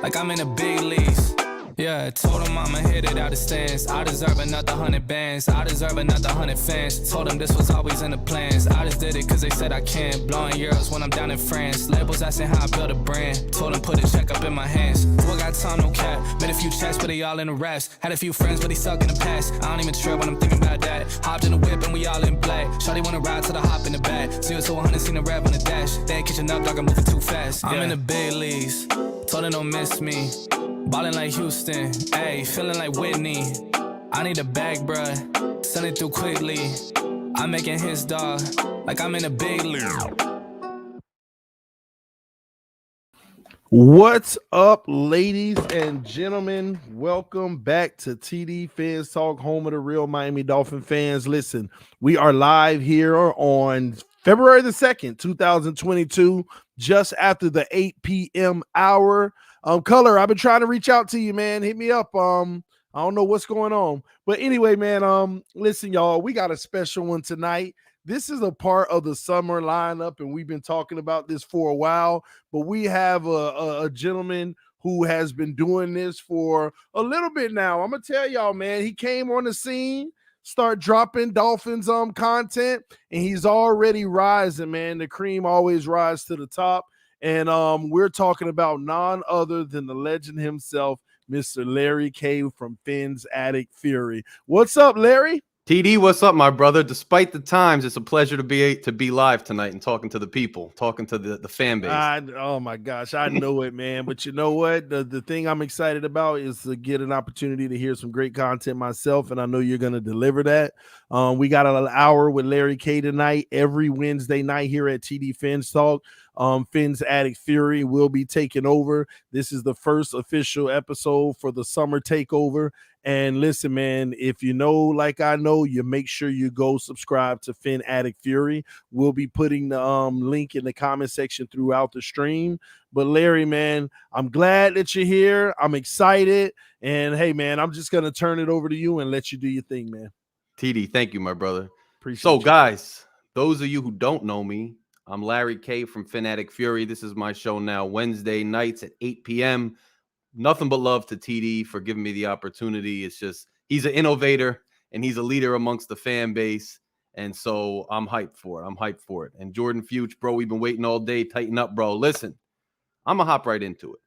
like I'm in the big leagues. Yeah, told him I'ma hit it out of stance. I deserve another 100 bands. I deserve another 100 fans. Told them this was always in the plans. I just did it cause they said I can. Blowing euros when I'm down in France. Labels asking how I build a brand. Told them put a check up in my hands. Do I got time? No cap. Made a few checks but they all in the raps. Had a few friends but they suck in the past. I don't even trip when I'm thinking about that. Hopped in the whip and we all in black. Shawty wanna ride till the hop in the back. 0 to 100 seen a rev on the dash. They ain't catching up, dog, I'm moving too fast. I'm in the big leagues. Told them don't miss me. Ballin' like Houston, ayy, feeling like Whitney. I need a bag, bruh, send it through quickly. I'm making hits, dog, like I'm in a big league. What's up, ladies and gentlemen? Welcome back to TDPHINSTALK, home of the real Miami Dolphin fans. Listen, we are live here on February the 2nd, 2022, just after the 8 p.m. hour. Color, I've been trying to reach out to you, man. Hit me up. I don't know what's going on. But anyway, man, listen, y'all, we got a special one tonight. This is a part of the summer lineup, and we've been talking about this for a while. But we have a gentleman who has been doing this for a little bit now. I'm going to tell y'all, man, he came on the scene, start dropping Dolphins content, and he's already rising, man. The cream always rises to the top. And we're talking about none other than the legend himself, Mr. Larry K from Phin's Addict Fury. What's up, Larry? TD, what's up, my brother? Despite the times, it's a pleasure to be live tonight and talking to the people, talking to the fan base. Oh my gosh, I know it, man. But you know what? The thing I'm excited about is to get an opportunity to hear some great content myself, and I know you're going to deliver that. We got an hour with Larry K tonight, every Wednesday night here at TDPHINSTALK. Phin's Addict Fury will be taking over. This is the first official episode for the summer takeover. And listen, man, if you know, like I know, you make sure you go subscribe to Phin Addict Fury. We'll be putting the link in the comment section throughout the stream. But Larry, man, I'm glad that you're here. I'm excited. And hey, man, I'm just going to turn it over to you and let you do your thing, man. TD, thank you, my brother. Appreciate you. Guys, those of you who don't know me, I'm Larry K from Phin Addict Fury. This is my show now, Wednesday nights at 8 p.m. Nothing but love to TD for giving me the opportunity. It's just, he's an innovator and he's a leader amongst the fan base. And so I'm hyped for it. I'm hyped for it. And Jordan Fuchs, bro, we've been waiting all day. Tighten up, bro. Listen, I'm going to hop right into it.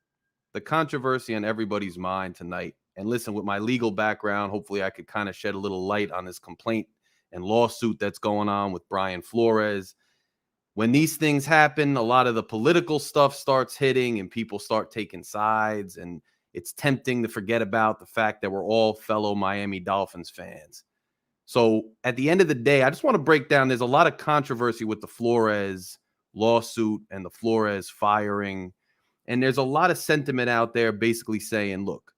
the controversy on everybody's mind tonight. And listen, with my legal background, hopefully I could kind of shed a little light on this complaint and lawsuit that's going on with Brian Flores. When these things happen, a lot of the political stuff starts hitting and people start taking sides. And it's tempting to forget about the fact that we're all fellow Miami Dolphins fans. So at the end of the day, I just want to break down. There's a lot of controversy with the Flores lawsuit and the Flores firing. And there's a lot of sentiment out there basically saying, look,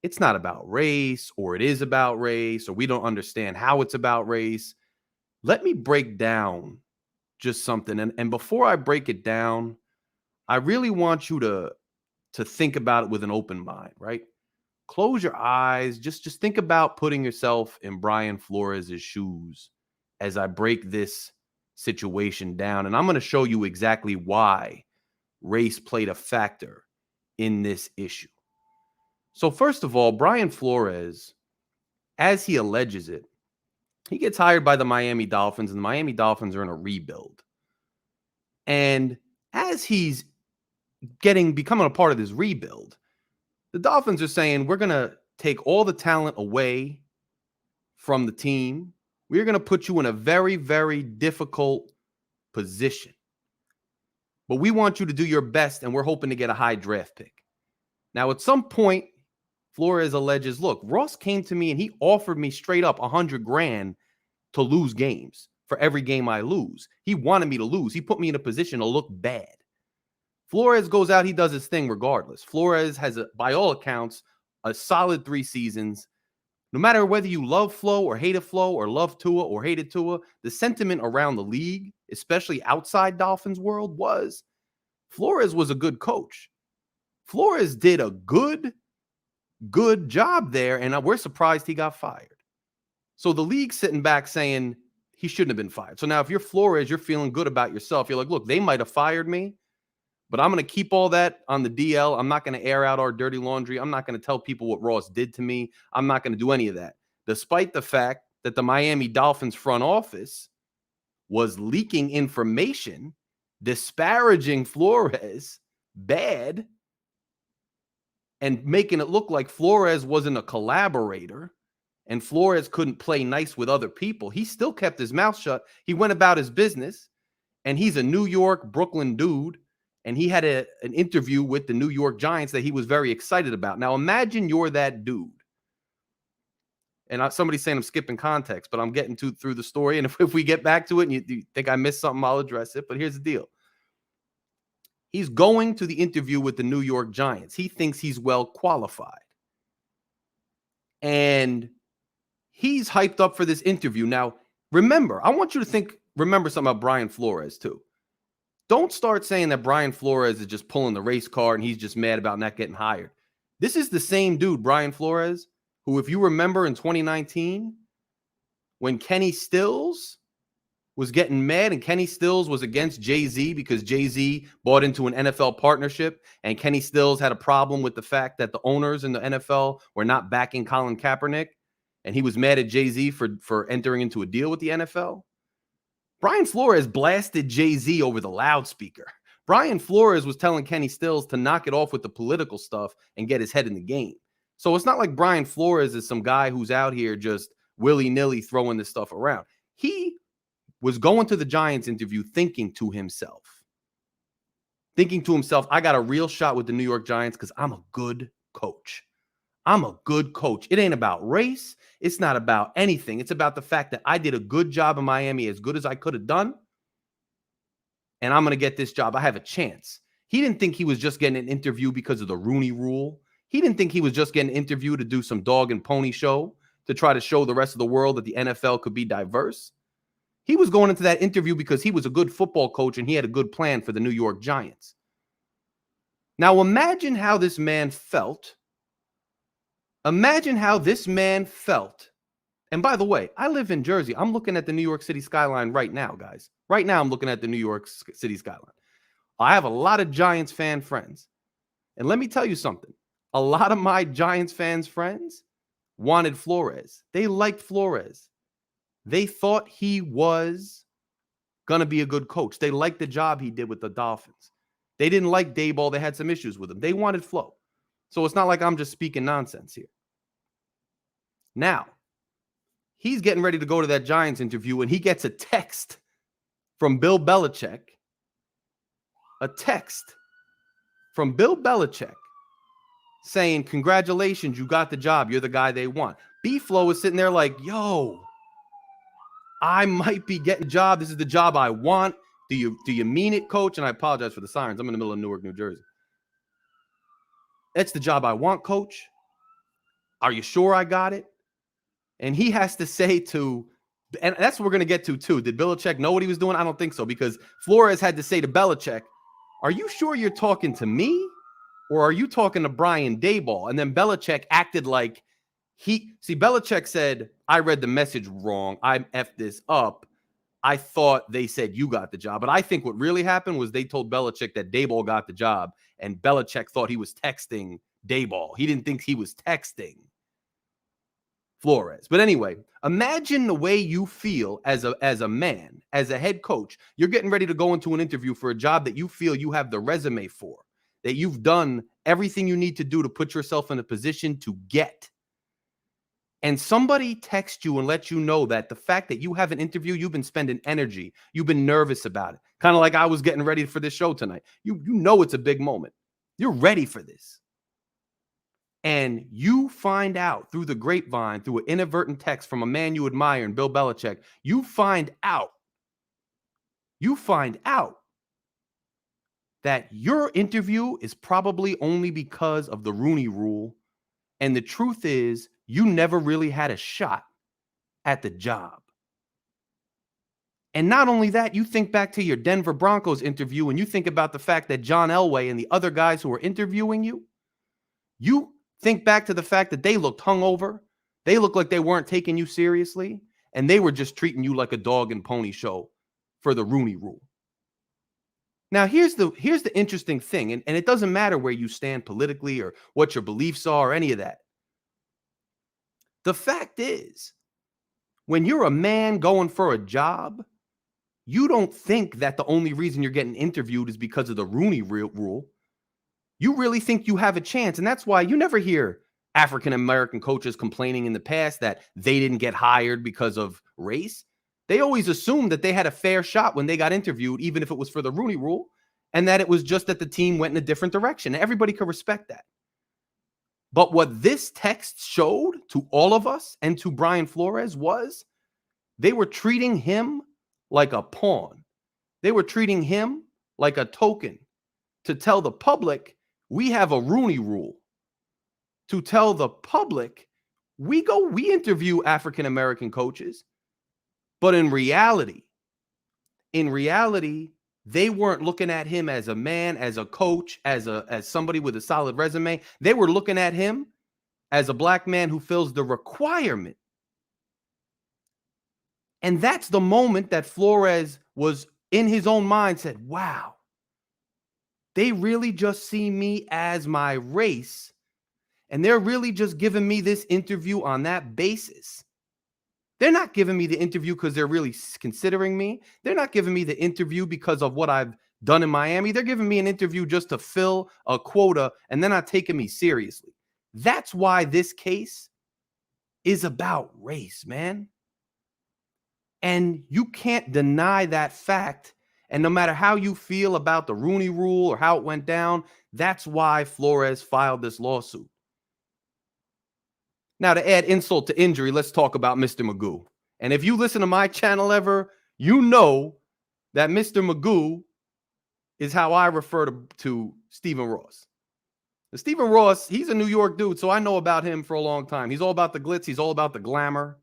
it's not about race, or it is about race, or we don't understand how it's about race. Let me break down just something. And before I break it down, I really want you to think about it with an open mind, right? Close your eyes. Just think about putting yourself in Brian Flores' shoes as I break this situation down. And I'm going to show you exactly why race played a factor in this issue. So first of all, Brian Flores, as he alleges it, he gets hired by the Miami Dolphins, and the Miami Dolphins are in a rebuild. And as he's becoming a part of this rebuild, the Dolphins are saying, we're going to take all the talent away from the team. We're going to put you in a very, very difficult position. But we want you to do your best, and we're hoping to get a high draft pick. Now, at some point, Flores alleges, look, Ross came to me and he offered me straight up $100,000 to lose games for every game I lose. He wanted me to lose. He put me in a position to look bad. Flores goes out, he does his thing regardless. Flores has, by all accounts, a solid 3 seasons. No matter whether you love Flo or hate Flo or love Tua or hated Tua, the sentiment around the league, especially outside Dolphins world, was Flores was a good coach. Flores did a good job there, and we're surprised he got fired. So the league's sitting back saying he shouldn't have been fired. So now if you're Flores, you're feeling good about yourself. You're like, look, they might have fired me, but I'm going to keep all that on the DL. I'm not going to air out our dirty laundry. I'm not going to tell people what Ross did to me. I'm not going to do any of that, despite the fact that the Miami Dolphins front office was leaking information disparaging Flores bad and making it look like Flores wasn't a collaborator and Flores couldn't play nice with other people. He still kept his mouth shut. He went about his business, and he's a New York, Brooklyn dude, and he had an interview with the New York Giants that he was very excited about. Now, imagine you're that dude. And somebody's saying I'm skipping context, but I'm getting through the story. And if we get back to it and you think I missed something, I'll address it. But here's the deal. He's going to the interview with the New York Giants. He thinks he's well qualified. And he's hyped up for this interview. Now, remember, I want you to remember something about Brian Flores, too. Don't start saying that Brian Flores is just pulling the race card and he's just mad about not getting hired. This is the same dude, Brian Flores, who, if you remember in 2019, when Kenny Stills was getting mad and Kenny Stills was against Jay-Z because Jay-Z bought into an NFL partnership and Kenny Stills had a problem with the fact that the owners in the NFL were not backing Colin Kaepernick, and he was mad at Jay-Z for entering into a deal with the NFL. Brian Flores blasted Jay-Z over the loudspeaker. Brian Flores was telling Kenny Stills to knock it off with the political stuff and get his head in the game. So it's not like Brian Flores is some guy who's out here just willy-nilly throwing this stuff around. He was going to the Giants interview thinking to himself, I got a real shot with the New York Giants because I'm a good coach. I'm a good coach. It ain't about race. It's not about anything. It's about the fact that I did a good job in Miami, as good as I could have done, and I'm going to get this job. I have a chance. He didn't think he was just getting an interview because of the Rooney Rule. He didn't think he was just getting an interview to do some dog and pony show to try to show the rest of the world that the NFL could be diverse. He was going into that interview because he was a good football coach and he had a good plan for the New York Giants. Now imagine how this man felt. Imagine how this man felt. And by the way, I live in Jersey. I'm looking at the New York City skyline right now, guys. Right now, I'm looking at the New York City skyline. I have a lot of Giants fan friends. And let me tell you something. A lot of my Giants fans friends wanted Flores. They liked Flores. They thought he was going to be a good coach. They liked the job he did with the Dolphins. They didn't like Daboll. They had some issues with him. They wanted Flo. So it's not like I'm just speaking nonsense here. Now, he's getting ready to go to that Giants interview, and he gets a text from Bill Belichick. A text from Bill Belichick saying, congratulations, you got the job. You're the guy they want. B-Flow is sitting there like, yo, I might be getting a job. This is the job I want. Do you mean it, coach? And I apologize for the sirens. I'm in the middle of Newark, New Jersey. That's the job I want, coach. Are you sure I got it? And he has to say to, and that's what we're going to get to too. Did Belichick know what he was doing? I don't think so, because Flores had to say to Belichick, are you sure you're talking to me or are you talking to Brian Daboll? And then Belichick acted like Belichick said, I read the message wrong. I effed this up. I thought they said you got the job. But I think what really happened was they told Belichick that Daboll got the job, and Belichick thought he was texting Daboll. He didn't think he was texting Flores. But anyway, imagine the way you feel as a man, as a head coach. You're getting ready to go into an interview for a job that you feel you have the resume for, that you've done everything you need to do to put yourself in a position to get. And somebody texts you and lets you know that the fact that you have an interview, you've been spending energy, you've been nervous about it. Kind of like I was getting ready for this show tonight. You know it's a big moment. You're ready for this. And you find out through the grapevine, through an inadvertent text from a man you admire and Bill Belichick, you find out that your interview is probably only because of the Rooney Rule. And the truth is, you never really had a shot at the job. And not only that, you think back to your Denver Broncos interview and you think about the fact that John Elway and the other guys who were interviewing you, you think back to the fact that they looked hungover. They looked like they weren't taking you seriously, and they were just treating you like a dog and pony show for the Rooney Rule. Now, here's the interesting thing, and it doesn't matter where you stand politically or what your beliefs are or any of that. The fact is, when you're a man going for a job, you don't think that the only reason you're getting interviewed is because of the Rooney Rule. You really think you have a chance. And that's why you never hear African-American coaches complaining in the past that they didn't get hired because of race. They always assumed that they had a fair shot when they got interviewed, even if it was for the Rooney Rule, and that it was just that the team went in a different direction. Everybody could respect that. But what this text showed to all of us and to Brian Flores was they were treating him like a pawn. They were treating him like a token to tell the public we have a Rooney Rule. To tell the public we interview African-American coaches. But in reality, they weren't looking at him as a man, as a coach, as somebody with a solid resume. They were looking at him as a black man who fills the requirement. And that's the moment that Flores was in his own mind said, wow, they really just see me as my race. And they're really just giving me this interview on that basis. They're not giving me the interview because they're really considering me. They're not giving me the interview because of what I've done in Miami. They're giving me an interview just to fill a quota, and they're not taking me seriously. That's why this case is about race, man. And you can't deny that fact. And no matter how you feel about the Rooney Rule or how it went down, that's why Flores filed this lawsuit. Now, to add insult to injury, let's talk about Mr. Magoo. And if you listen to my channel ever, you know that Mr. Magoo is how I refer to Stephen Ross. Now, Stephen Ross, he's a New York dude, so I know about him for a long time. He's all about the glitz. He's all about the glamour.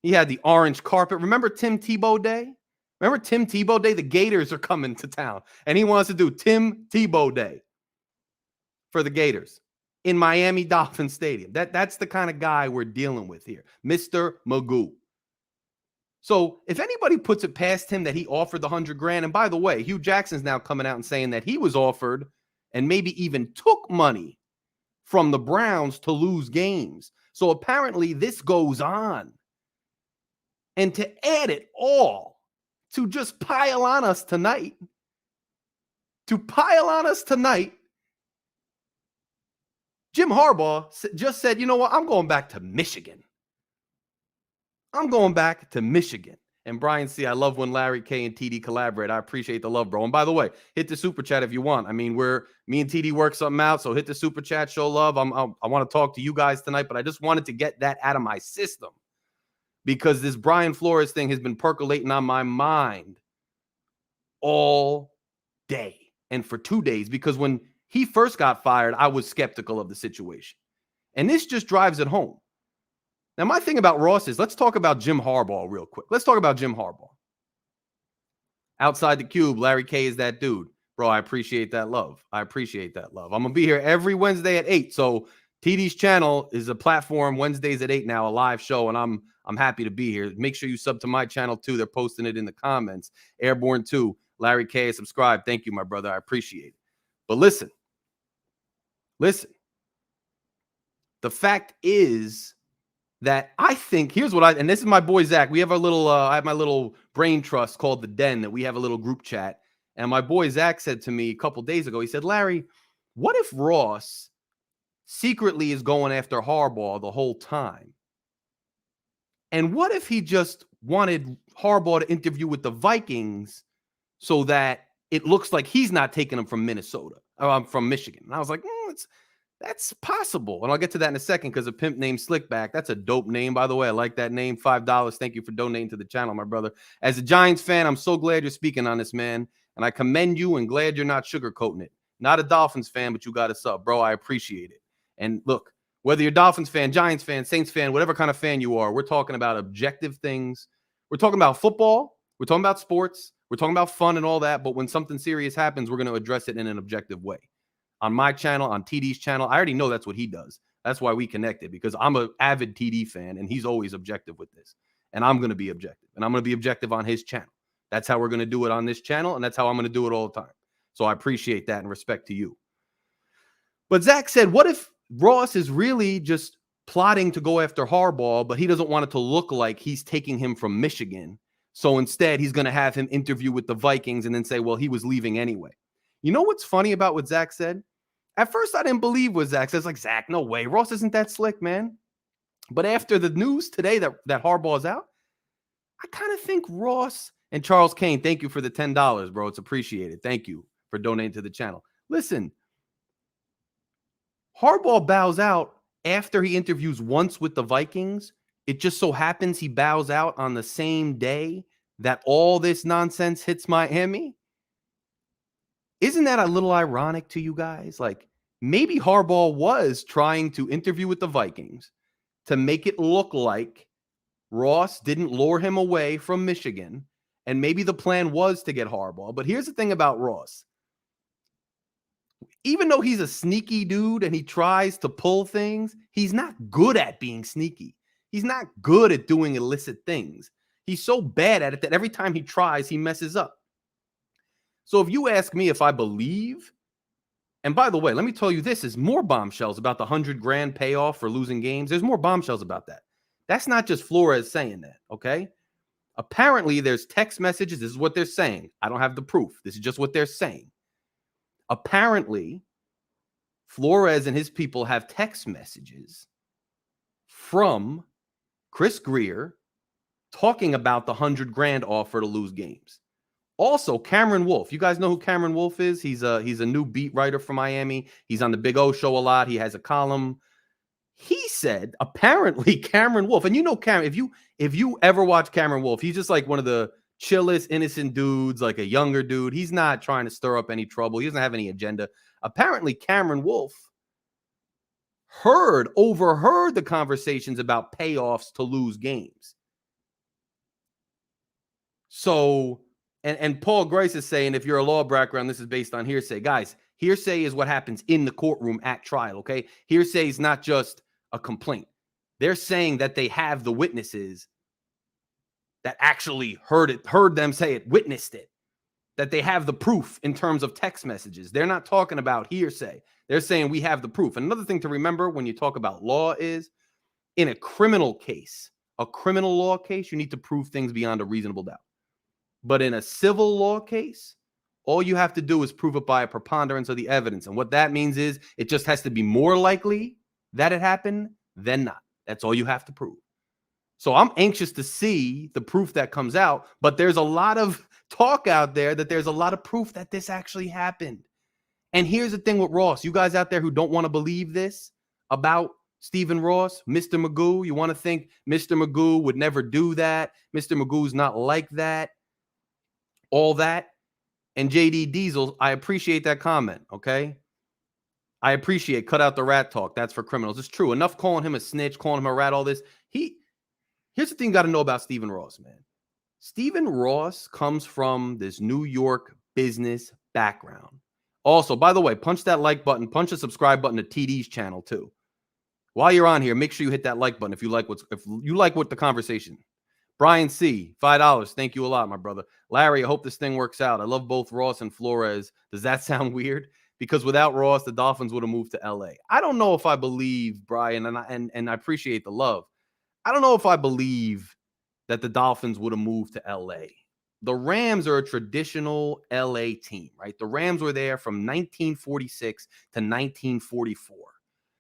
He had the orange carpet. Remember Tim Tebow Day? Remember Tim Tebow Day? The Gators are coming to town, and he wants to do Tim Tebow Day for the Gators in Miami Dolphins Stadium. That's the kind of guy we're dealing with here, Mr. Magoo. So if anybody puts it past him that he offered the $100,000, and by the way, Hugh Jackson's now coming out and saying that he was offered and maybe even took money from the Browns to lose games. So apparently this goes on. And to add it all, to just pile on us tonight, Jim Harbaugh just said, you know what? I'm going back to Michigan. I'm going back to Michigan. And Brian C., I love when Larry K and TD collaborate. I appreciate the love, bro. And by the way, hit the super chat if you want. I mean, me and TD work something out, so hit the super chat, show love. I want to talk to you guys tonight, but I just wanted to get that out of my system because this Brian Flores thing has been percolating on my mind all day and for 2 days, because when he first got fired, I was skeptical of the situation. And this just drives it home. Now, my thing about Ross is, let's talk about Jim Harbaugh real quick. Let's talk about Jim Harbaugh. Outside the cube, Larry K is that dude. Bro, I appreciate that love. I appreciate that love. I'm going to be here every Wednesday at 8. So TD's channel is a platform, Wednesdays at 8 now, a live show, and I'm happy to be here. Make sure you sub to my channel too. They're posting it in the comments. Airborne 2, Larry K, subscribe. Thank you, my brother. I appreciate it. But listen. The fact is that I think, here's what and this is my boy Zach. We have our little, I have my little brain trust called The Den that we have a little group chat. And my boy Zach said to me a couple days ago, he said, Larry, what if Ross secretly is going after Harbaugh the whole time? And what if he just wanted Harbaugh to interview with the Vikings so that it looks like he's not taking him from Minnesota, or from Michigan? And I was like, that's possible. And I'll get to that in a second because a pimp named Slickback. That's a dope name, by the way. I like that name. $5. Thank you for donating to the channel, my brother. As a Giants fan, I'm so glad you're speaking on this, man. And I commend you and glad you're not sugarcoating it. Not a Dolphins fan, but you got us up, bro. I appreciate it. And look, whether you're a Dolphins fan, Giants fan, Saints fan, whatever kind of fan you are, we're talking about objective things. We're talking about football. We're talking about sports. We're talking about fun and all that. But when something serious happens, we're going to address it in an objective way. On my channel, on TD's channel, I already know that's what he does. That's why we connected, because I'm an avid TD fan, and he's always objective with this. And I'm going to be objective. And I'm going to be objective on his channel. That's how we're going to do it on this channel, and that's how I'm going to do it all the time. So I appreciate that and respect to you. But Zach said, what if Ross is really just plotting to go after Harbaugh, but he doesn't want it to look like he's taking him from Michigan? So instead, he's going to have him interview with the Vikings and then say, well, he was leaving anyway. You know what's funny about what Zach said? At first, I didn't believe what Zach says. Like, Zach, no way. Ross isn't that slick, man. But after the news today that Harbaugh is out, I kind of think Ross and Charles Kane, thank you for the $10, bro. It's appreciated. Thank you for donating to the channel. Listen, Harbaugh bows out after he interviews once with the Vikings. It just so happens he bows out on the same day that all this nonsense hits Miami. Isn't that a little ironic to you guys? Like, maybe Harbaugh was trying to interview with the Vikings to make it look like Ross didn't lure him away from Michigan, and maybe the plan was to get Harbaugh. But here's the thing about Ross. Even though he's a sneaky dude and he tries to pull things, he's not good at being sneaky. He's not good at doing illicit things. He's so bad at it that every time he tries, he messes up. So if you ask me if I believe, and by the way, let me tell you, this is more bombshells about the $100,000 payoff for losing games. There's more bombshells about that. That's not just Flores saying that, okay? Apparently, there's text messages. This is what they're saying. I don't have the proof. This is just what they're saying. Apparently, Flores and his people have text messages from Chris Greer talking about the $100,000 offer to lose games. Also, Cameron Wolf. You guys know who Cameron Wolf is? He's a new beat writer for Miami. He's on the Big O show a lot. He has a column. He said, apparently, Cameron Wolf, and you know Cameron, if you ever watch Cameron Wolf, he's just like one of the chillest, innocent dudes, like a younger dude. He's not trying to stir up any trouble. He doesn't have any agenda. Apparently, Cameron Wolf overheard the conversations about payoffs to lose games. So, and Paul Grace is saying, if you're a law background, this is based on hearsay. Guys, hearsay is what happens in the courtroom at trial, okay? Hearsay is not just a complaint. They're saying that they have the witnesses that actually heard them say it, witnessed it, that they have the proof in terms of text messages. They're not talking about hearsay. They're saying we have the proof. And another thing to remember when you talk about law is, in a criminal case, a criminal law case, you need to prove things beyond a reasonable doubt. But in a civil law case, All you have to do is prove it by a preponderance of the evidence. And what that means is it just has to be more likely that it happened than not. That's all you have to prove. So I'm anxious to see the proof that comes out, but there's a lot of talk out there that there's a lot of proof that this actually happened. And here's the thing with Ross. You guys out there who don't want to believe this about Stephen Ross, Mr. Magoo, you want to think Mr. Magoo would never do that. Mr. Magoo's not like that. All that. And JD Diesel, I appreciate that comment, okay? I appreciate cut out the rat talk. That's for criminals. It's true. Enough calling him a snitch, calling him a rat, all this. Here's the thing you got to know about Stephen Ross, man. Stephen Ross comes from this New York business background. Also, by the way, punch that like button, punch the subscribe button to TD's channel too. While you're on here, make sure you hit that like button if you like what the conversation. Brian C, $5. Thank you a lot, my brother. Larry, I hope this thing works out. I love both Ross and Flores. Does that sound weird? Because without Ross, the Dolphins would have moved to LA. I don't know if I believe, Brian, and I appreciate the love. I don't know if I believe that the Dolphins would have moved to LA. The Rams are a traditional LA team, right? The Rams were there from 1946 to 1944.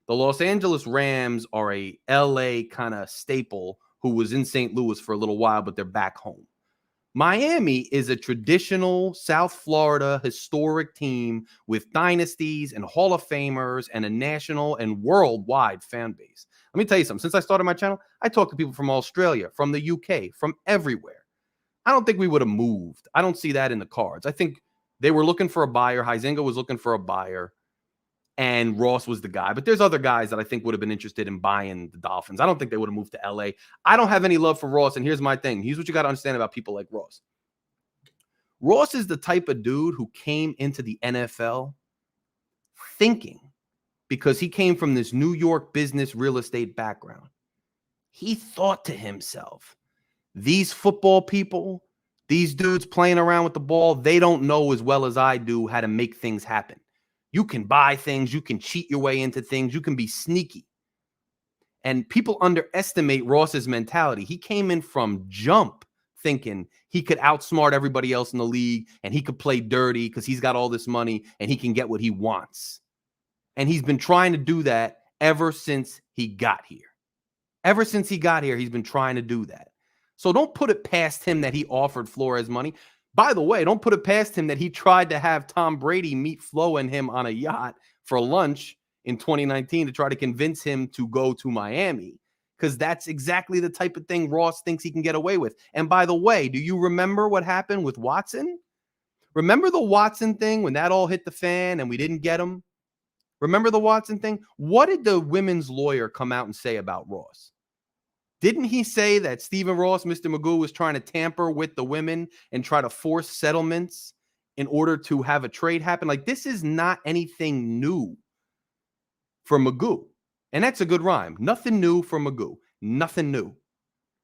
The Los Angeles Rams are a LA kind of staple who was in St. Louis for a little while, but they're back home. Miami is a traditional South Florida historic team with dynasties and Hall of Famers and a national and worldwide fan base. Let me tell you something. Since I started my channel, I talk to people from Australia, from the UK, from everywhere. I don't think we would have moved. I don't see that in the cards. I think they were looking for a buyer. Huizenga was looking for a buyer. And Ross was the guy. But there's other guys that I think would have been interested in buying the Dolphins. I don't think they would have moved to LA. I don't have any love for Ross. And here's my thing. Here's what you got to understand about people like Ross. Ross is the type of dude who came into the NFL thinking, because he came from this New York business real estate background. He thought to himself, these football people, these dudes playing around with the ball, they don't know as well as I do how to make things happen. You can buy things. You can cheat your way into things. You can be sneaky. And people underestimate Ross's mentality. He came in from jump thinking he could outsmart everybody else in the league and he could play dirty because he's got all this money and he can get what he wants. And he's been trying to do that ever since he got here. Ever since he got here, he's been trying to do that. So don't put it past him that he offered Flores money. By the way, don't put it past him that he tried to have Tom Brady meet Flo and him on a yacht for lunch in 2019 to try to convince him to go to Miami, because that's exactly the type of thing Ross thinks he can get away with. And by the way, do you remember what happened with Watson? Remember the Watson thing when that all hit the fan and we didn't get him? Remember the Watson thing? What did the women's lawyer come out and say about Ross? Didn't he say that Stephen Ross, Mr. Magoo, was trying to tamper with the women and try to force settlements in order to have a trade happen? Like, this is not anything new for Magoo. And that's a good rhyme. Nothing new for Magoo. Nothing new.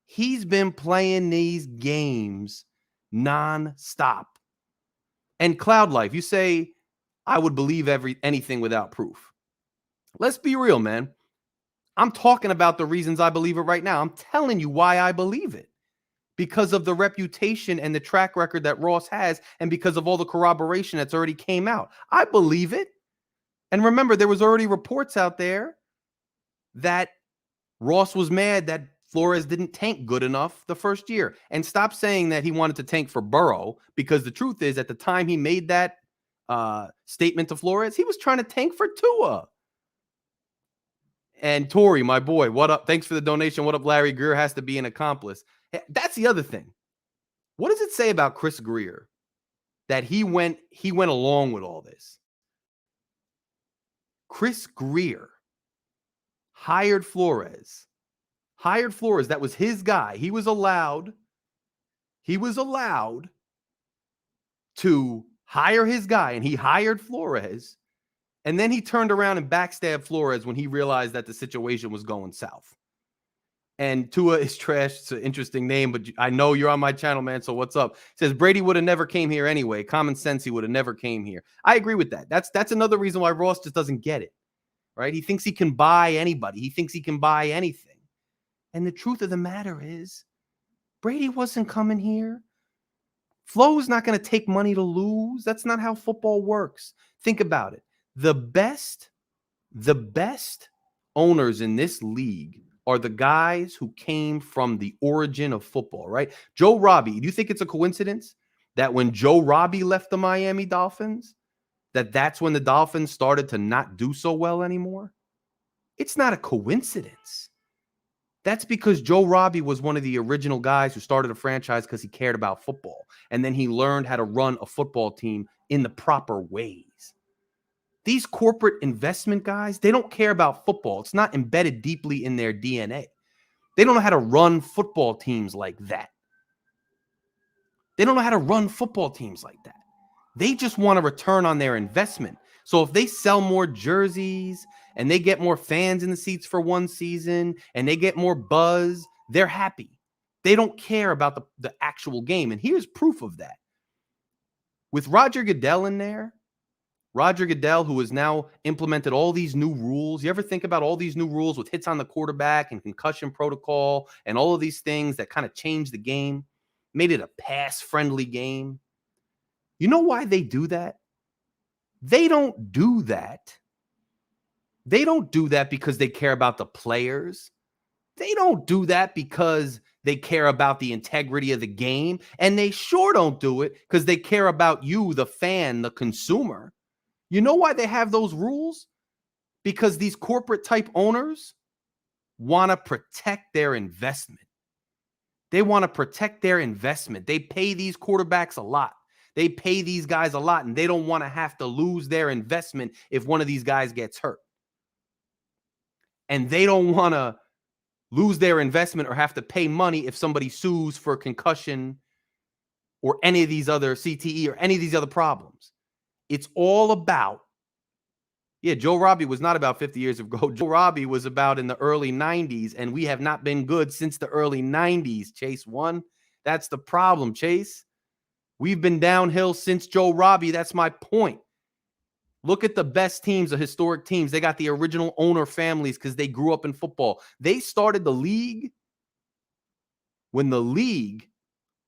He's been playing these games nonstop. And Cloud Life, you say, I would believe anything without proof. Let's be real, man. I'm talking about the reasons I believe it right now. I'm telling you why I believe it. Because of the reputation and the track record that Ross has, and because of all the corroboration that's already came out. I believe it. And remember, there was already reports out there that Ross was mad that Flores didn't tank good enough the first year. And stop saying that he wanted to tank for Burrow, because the truth is, at the time he made that statement to Flores, he was trying to tank for Tua. And Tori, my boy, what up? Thanks for the donation. What up, Larry? Greer has to be an accomplice. That's the other thing. What does it say about Chris Greer that he went along with all this? Chris Greer hired Flores. That was his guy. He was allowed to hire his guy, and he hired Flores. And then he turned around and backstabbed Flores when he realized that the situation was going south. And Tua is trash. It's an interesting name, but I know you're on my channel, man. So what's up? It says Brady would have never came here anyway. Common sense, he would have never came here. I agree with that. That's another reason why Ross just doesn't get it, right? He thinks he can buy anybody. He thinks he can buy anything. And the truth of the matter is, Brady wasn't coming here Flo's not going to take money to lose. That's not how football works. Think about it. The best owners in this league are the guys who came from the origin of football, right? Joe Robbie, do you think it's a coincidence that when Joe Robbie left the Miami Dolphins, that's when the Dolphins started to not do so well anymore? It's not a coincidence. That's because Joe Robbie was one of the original guys who started a franchise because he cared about football. And then he learned how to run a football team in the proper ways. These corporate investment guys, they don't care about football. It's not embedded deeply in their DNA. They don't know how to run football teams like that. They don't know how to run football teams like that. They just want a return on their investment. So if they sell more jerseys and they get more fans in the seats for one season and they get more buzz, they're happy. They don't care about the actual game. And here's proof of that. With Roger Goodell in there, Roger Goodell, who has now implemented all these new rules. You ever think about all these new rules with hits on the quarterback and concussion protocol and all of these things that kind of changed the game, made it a pass-friendly game? You know why they do that? They don't do that. They don't do that because they care about the players. They don't do that because they care about the integrity of the game. And they sure don't do it because they care about you, the fan, the consumer. You know why they have those rules? Because these corporate type owners want to protect their investment. They want to protect their investment. They pay these quarterbacks a lot. They pay these guys a lot, and they don't want to have to lose their investment if one of these guys gets hurt. And they don't want to lose their investment or have to pay money if somebody sues for concussion or any of these other CTE or any of these other problems. It's all about, Joe Robbie was not about 50 years ago. Joe Robbie was about in the early 90s, and we have not been good since the early 90s, Chase One. That's the problem, Chase. We've been downhill since Joe Robbie. That's my point. Look at the best teams, the historic teams. They got the original owner families because they grew up in football. They started the league when the league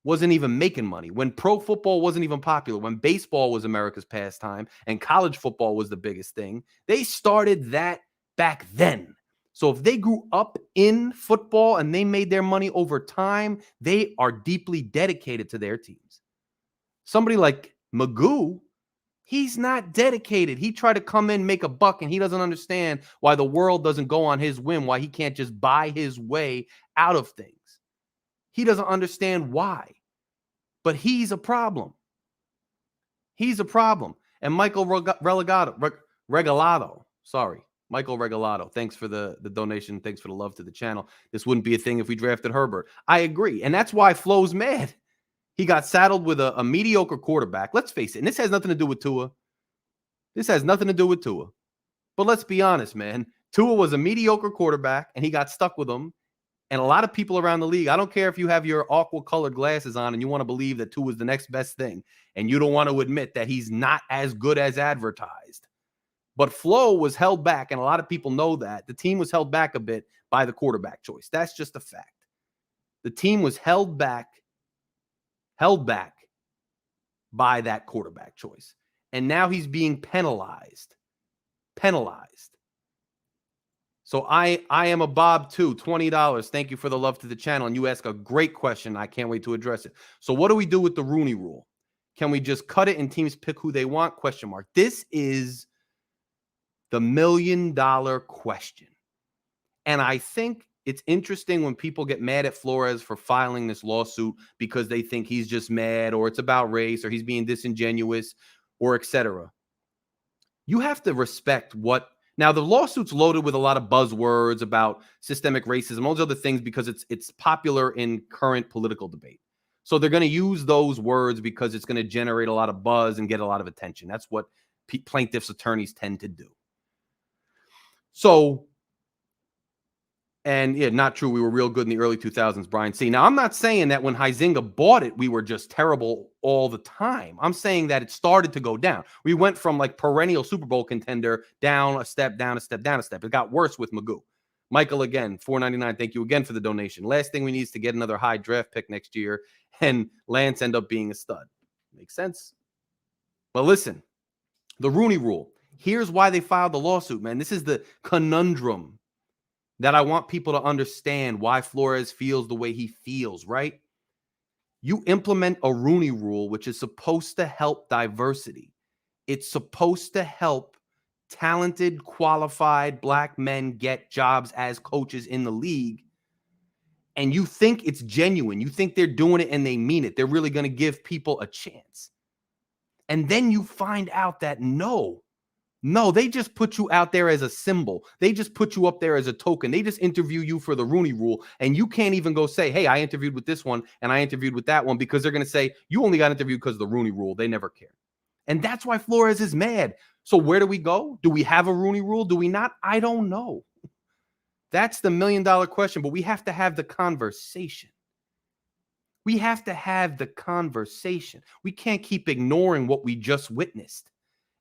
wasn't even making money, when pro football wasn't even popular, when baseball was America's pastime and college football was the biggest thing. They started that back then. So if they grew up in football and they made their money over time, they are deeply dedicated to their teams. Somebody like Magoo, he's not dedicated. He tried to come in, make a buck, and he doesn't understand why the world doesn't go on his whim, why he can't just buy his way out of things. He doesn't understand why, but he's a problem. He's a problem. And Michael Regalado, thanks for the donation. Thanks for the love to the channel. This wouldn't be a thing if we drafted Herbert. I agree. And that's why Flo's mad. He got saddled with a mediocre quarterback. Let's face it. And this has nothing to do with Tua. But let's be honest, man. Tua was a mediocre quarterback, and he got stuck with him. And a lot of people around the league, I don't care if you have your aqua-colored glasses on and you want to believe that Tua is the next best thing, and you don't want to admit that he's not as good as advertised. But Flo was held back, and a lot of people know that. The team was held back a bit by the quarterback choice. That's just a fact. The team was held back by that quarterback choice. And now he's being penalized. So I am a Bob too, $20. Thank you for the love to the channel. And you ask a great question. I can't wait to address it. So what do we do with the Rooney Rule? Can we just cut it and teams pick who they want? ? This is the $1 million question. And I think it's interesting when people get mad at Flores for filing this lawsuit because they think he's just mad or it's about race or he's being disingenuous or etc. You have to respect what. Now, the lawsuit's loaded with a lot of buzzwords about systemic racism, all those other things, because it's popular in current political debate. So they're going to use those words because it's going to generate a lot of buzz and get a lot of attention. That's what plaintiffs' attorneys tend to do. So, and yeah, not true. We were real good in the early 2000s, Brian C. Now, I'm not saying that when Huizenga bought it, we were just terrible all the time. I'm saying that it started to go down. We went from like perennial Super Bowl contender down a step, down a step, down a step. It got worse with Magoo. Michael again, $4.99. Thank you again for the donation. Last thing we need is to get another high draft pick next year and Lance end up being a stud. Makes sense. But listen, the Rooney Rule. Here's why they filed the lawsuit, man. This is the conundrum that I want people to understand why Flores feels the way he feels, right? You implement a Rooney Rule, which is supposed to help diversity. It's supposed to help talented, qualified black men get jobs as coaches in the league. And you think it's genuine. You think they're doing it and they mean it. They're really going to give people a chance. And then you find out that no, they just put you out there as a symbol. They just put you up there as a token. They just interview you for the Rooney Rule. And you can't even go say, hey, I interviewed with this one and I interviewed with that one, because they're going to say you only got interviewed because of the Rooney Rule. They never cared. And that's why Flores is mad. So where do we go? Do we have a Rooney Rule? Do we not? I don't know. That's the $1 million question, but we have to have the conversation. We have to have the conversation. We can't keep ignoring what we just witnessed.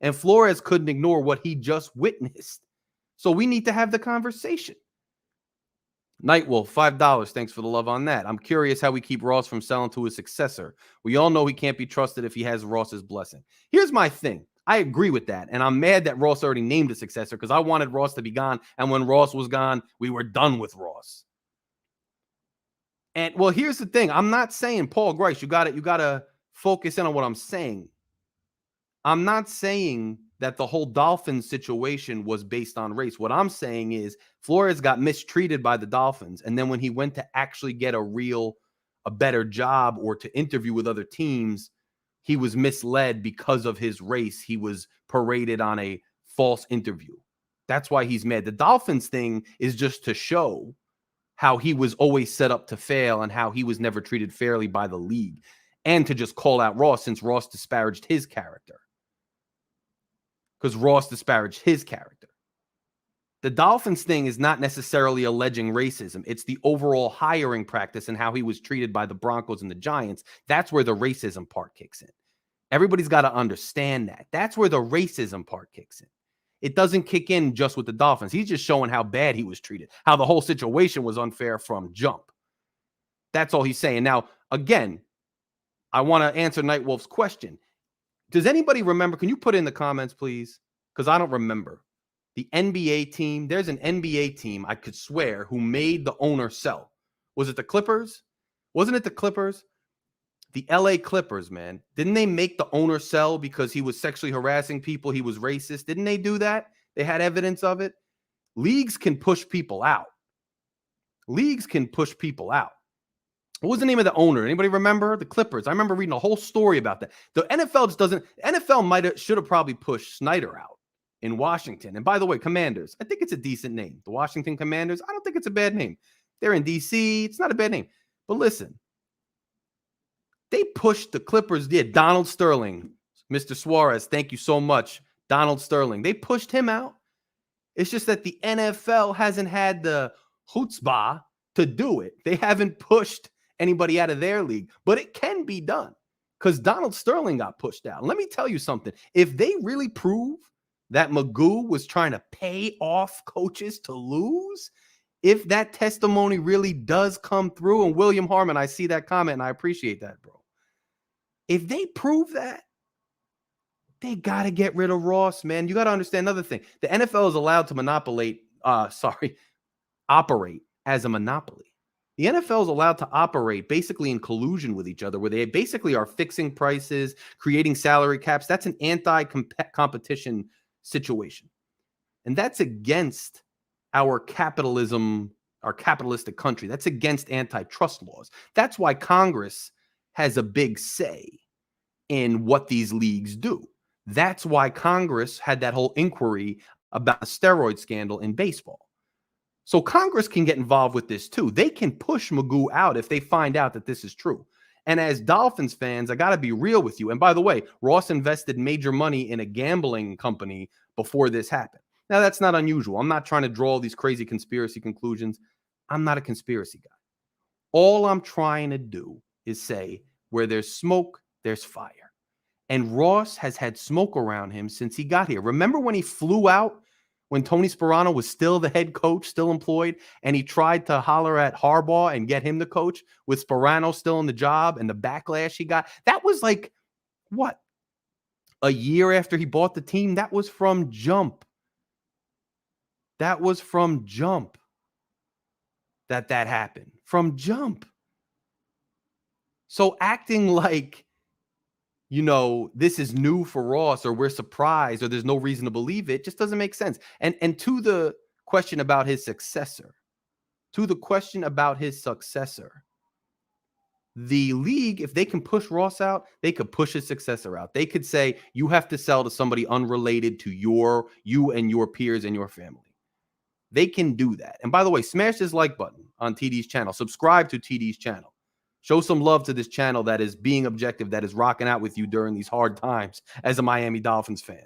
And Flores couldn't ignore what he just witnessed. So we need to have the conversation. Nightwolf, $5. Thanks for the love on that. I'm curious how we keep Ross from selling to his successor. We all know he can't be trusted if he has Ross's blessing. Here's my thing. I agree with that. And I'm mad that Ross already named a successor because I wanted Ross to be gone. And when Ross was gone, we were done with Ross. And well, here's the thing. I'm not saying Paul Grice, you gotta focus in on what I'm saying. I'm not saying that the whole Dolphins situation was based on race. What I'm saying is Flores got mistreated by the Dolphins. And then when he went to actually get a better job or to interview with other teams, he was misled because of his race. He was paraded on a false interview. That's why he's mad. The Dolphins thing is just to show how he was always set up to fail and how he was never treated fairly by the league, and to just call out Ross since Ross disparaged his character. Because Ross disparaged his character. The Dolphins thing is not necessarily alleging racism. It's the overall hiring practice and how he was treated by the Broncos and the Giants. That's where the racism part kicks in. Everybody's got to understand that. That's where the racism part kicks in. It doesn't kick in just with the Dolphins. He's just showing how bad he was treated, how the whole situation was unfair from jump. That's all he's saying. Now, again, I want to answer Nightwolf's question. Does anybody remember? Can you put in the comments, please? Because I don't remember. The NBA team, there's an NBA team, I could swear, who made the owner sell. Was it the Clippers? Wasn't it the Clippers? The LA Clippers, man. Didn't they make the owner sell because he was sexually harassing people? He was racist. Didn't they do that? They had evidence of it. Leagues can push people out. Leagues can push people out. What was the name of the owner? Anybody remember? The Clippers. I remember reading a whole story about that. The NFL just doesn't. NFL should have probably pushed Snyder out in Washington. And by the way, Commanders, I think it's a decent name. The Washington Commanders, I don't think it's a bad name. They're in DC. It's not a bad name. But listen, they pushed the Clippers. Did Donald Sterling, Mr. Suarez, thank you so much. Donald Sterling. They pushed him out. It's just that the NFL hasn't had the chutzpah to do it. They haven't pushed anybody out of their league, but it can be done because Donald Sterling got pushed out. Let me tell you something. If they really prove that Magoo was trying to pay off coaches to lose, if that testimony really does come through, and William Harmon, I see that comment and I appreciate that, bro. If they prove that, they got to get rid of Ross, man. You got to understand another thing. The NFL is allowed to operate as a monopoly. The NFL is allowed to operate basically in collusion with each other, where they basically are fixing prices, creating salary caps. That's an anti-competition situation. And that's against our capitalism, our capitalistic country. That's against antitrust laws. That's why Congress has a big say in what these leagues do. That's why Congress had that whole inquiry about the steroid scandal in baseball. So Congress can get involved with this too. They can push Magoo out if they find out that this is true. And as Dolphins fans, I got to be real with you. And by the way, Ross invested major money in a gambling company before this happened. Now, that's not unusual. I'm not trying to draw these crazy conspiracy conclusions. I'm not a conspiracy guy. All I'm trying to do is say where there's smoke, there's fire. And Ross has had smoke around him since he got here. Remember when he flew out when Tony Sparano was still the head coach, still employed, and he tried to holler at Harbaugh and get him to coach with Sparano still in the job and the backlash he got. That was like, what, a year after he bought the team? That was from jump. That was from jump that happened. From jump. So acting like, this is new for Ross, or we're surprised, or there's no reason to believe it, just doesn't make sense. And to the question about his successor, the league, if they can push Ross out, they could push his successor out. They could say, you have to sell to somebody unrelated to you and your peers and your family. They can do that. And by the way, smash this like button on TD's channel. Subscribe to TD's channel. Show some love to this channel that is being objective, that is rocking out with you during these hard times as a Miami Dolphins fan.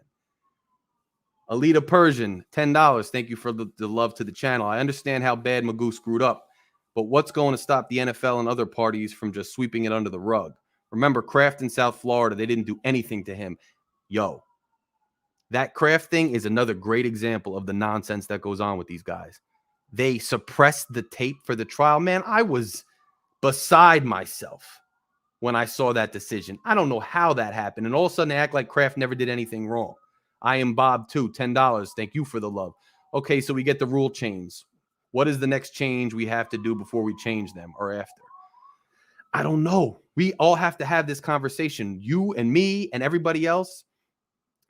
Alita Persian, $10. Thank you for the love to the channel. I understand how bad Magoo screwed up, but what's going to stop the NFL and other parties from just sweeping it under the rug? Remember, Kraft in South Florida, they didn't do anything to him. Yo, that Kraft thing is another great example of the nonsense that goes on with these guys. They suppressed the tape for the trial. Man, I was beside myself when I saw that decision. I don't know how that happened. And all of a sudden they act like Kraft never did anything wrong. I am Bob too, $10. Thank you for the love. Okay, so we get the rule change. What is the next change we have to do before we change them or after? I don't know. We all have to have this conversation. You and me and everybody else.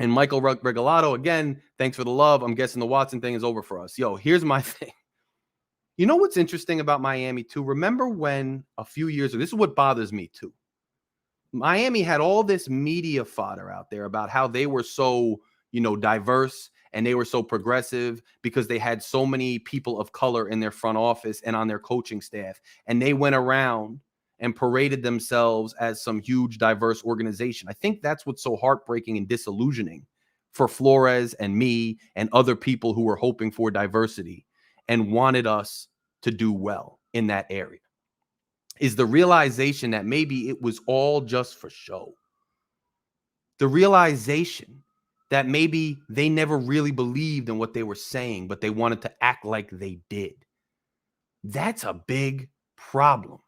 And Michael Regalado, again, thanks for the love. I'm guessing the Watson thing is over for us. Yo, here's my thing. You know what's interesting about Miami too? Remember when a few years ago, this is what bothers me too. Miami had all this media fodder out there about how they were so, diverse and they were so progressive because they had so many people of color in their front office and on their coaching staff. And they went around and paraded themselves as some huge diverse organization. I think that's what's so heartbreaking and disillusioning for Flores and me and other people who were hoping for diversity and wanted us to do well in that area, is the realization that maybe it was all just for show. The realization that maybe they never really believed in what they were saying, but they wanted to act like they did. That's a big problem.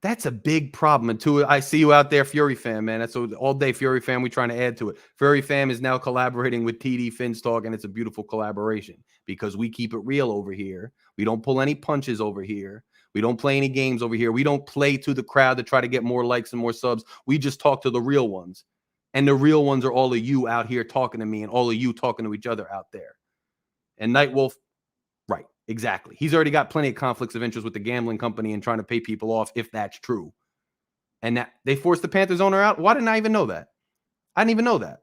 That's a big problem. And two, I see you out there, Fury Fam, man. That's all day, Fury Fam. We're trying to add to it. Fury Fam is now collaborating with TDPHINSTALK, and it's a beautiful collaboration because we keep it real over here. We don't pull any punches over here. We don't play any games over here. We don't play to the crowd to try to get more likes and more subs. We just talk to the real ones. And the real ones are all of you out here talking to me and all of you talking to each other out there. And Nightwolf, right. Exactly. He's already got plenty of conflicts of interest with the gambling company and trying to pay people off, if that's true. And that they forced the Panthers owner out. Why didn't I even know that? I didn't even know that.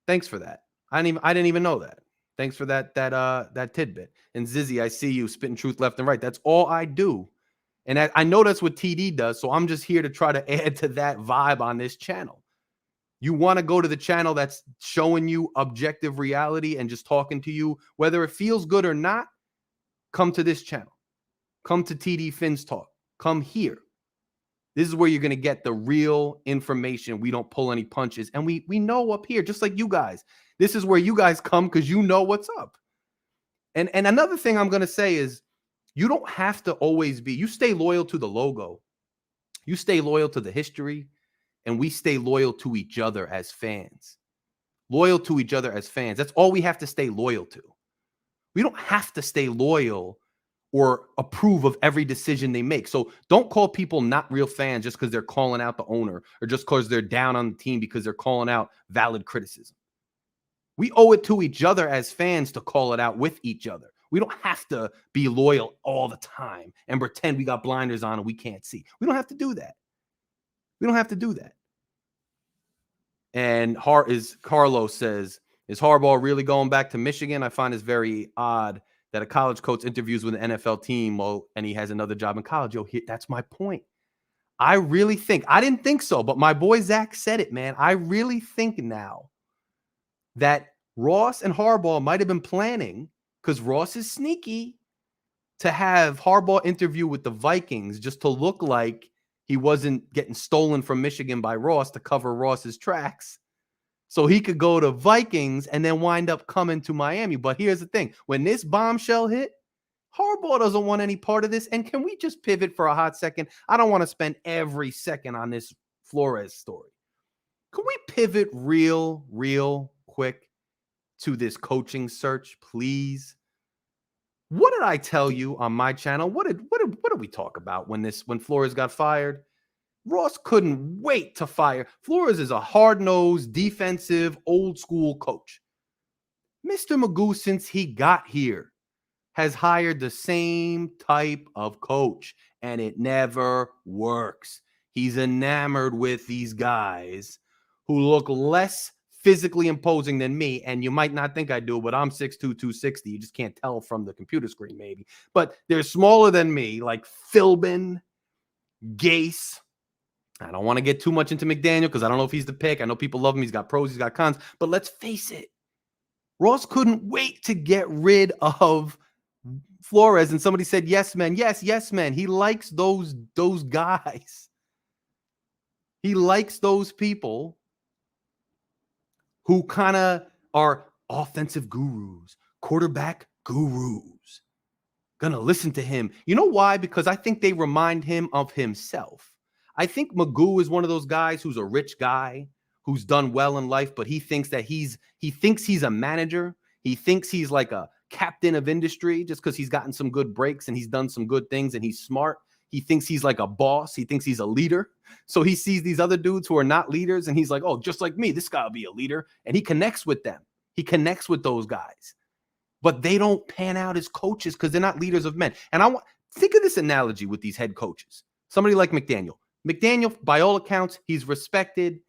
Thanks for that. I didn't even know that. Thanks for that tidbit. And Zizzy, I see you spitting truth left and right. That's all I do. And I know that's what TD does. So I'm just here to try to add to that vibe on this channel. You want to go to the channel that's showing you objective reality and just talking to you, whether it feels good or not. Come to this channel. Come to TDPHINSTALK. Come here. This is where you're going to get the real information. We don't pull any punches. And we know up here, just like you guys. This is where you guys come because you know what's up. And another thing I'm going to say is you don't have to always be. You stay loyal to the logo. You stay loyal to the history. And we stay loyal to each other as fans. Loyal to each other as fans. That's all we have to stay loyal to. We don't have to stay loyal or approve of every decision they make. So don't call people not real fans just because they're calling out the owner or just because they're down on the team because they're calling out valid criticism. We owe it to each other as fans to call it out with each other. We don't have to be loyal all the time and pretend we got blinders on and we can't see. We don't have to do that. We don't have to do that. And Carlos says, is Harbaugh really going back to Michigan? I find this very odd that a college coach interviews with an NFL team and he has another job in college. Yo, that's my point. I really think, I didn't think so, but my boy Zach said it, man. I really think now that Ross and Harbaugh might have been planning, because Ross is sneaky, to have Harbaugh interview with the Vikings just to look like he wasn't getting stolen from Michigan by Ross to cover Ross's tracks. so he could go to Vikings and then wind up coming to Miami. But here's the thing. When this bombshell hit, Harbaugh doesn't want any part of this. And can we just pivot for a hot second? I don't want to spend every second on this Flores story. Can we pivot real quick to this coaching search, please? What did I tell you on my channel? What did we talk about when Flores got fired? Ross couldn't wait to fire. Flores is a hard-nosed, defensive, old-school coach. Mr. Magoo, since he got here, has hired the same type of coach, and it never works. He's enamored with these guys who look less physically imposing than me, and you might not think I do, but I'm 6'2", 260. You just can't tell from the computer screen, maybe. But they're smaller than me, like Philbin, Gase. I don't want to get too much into McDaniel because I don't know if he's the pick. I know people love him. He's got pros, he's got cons. But let's face it, Ross couldn't wait to get rid of Flores. And somebody said, yes, man. Yes, man. He likes those guys. He likes those people who kind of are offensive gurus, quarterback gurus. Gonna listen to him. You know why? Because I think they remind him of himself. I think Magoo is one of those guys who's a rich guy who's done well in life, but he thinks that he's a manager. He thinks he's like a captain of industry just because he's gotten some good breaks and he's done some good things and he's smart. He thinks he's like a boss. He thinks he's a leader. So he sees these other dudes who are not leaders and he's like, oh, just like me, this guy will be a leader. And he connects with them. He connects with those guys. But they don't pan out as coaches because they're not leaders of men. And think of this analogy with these head coaches. Somebody like McDaniel. McDaniel, by all accounts, he's respected.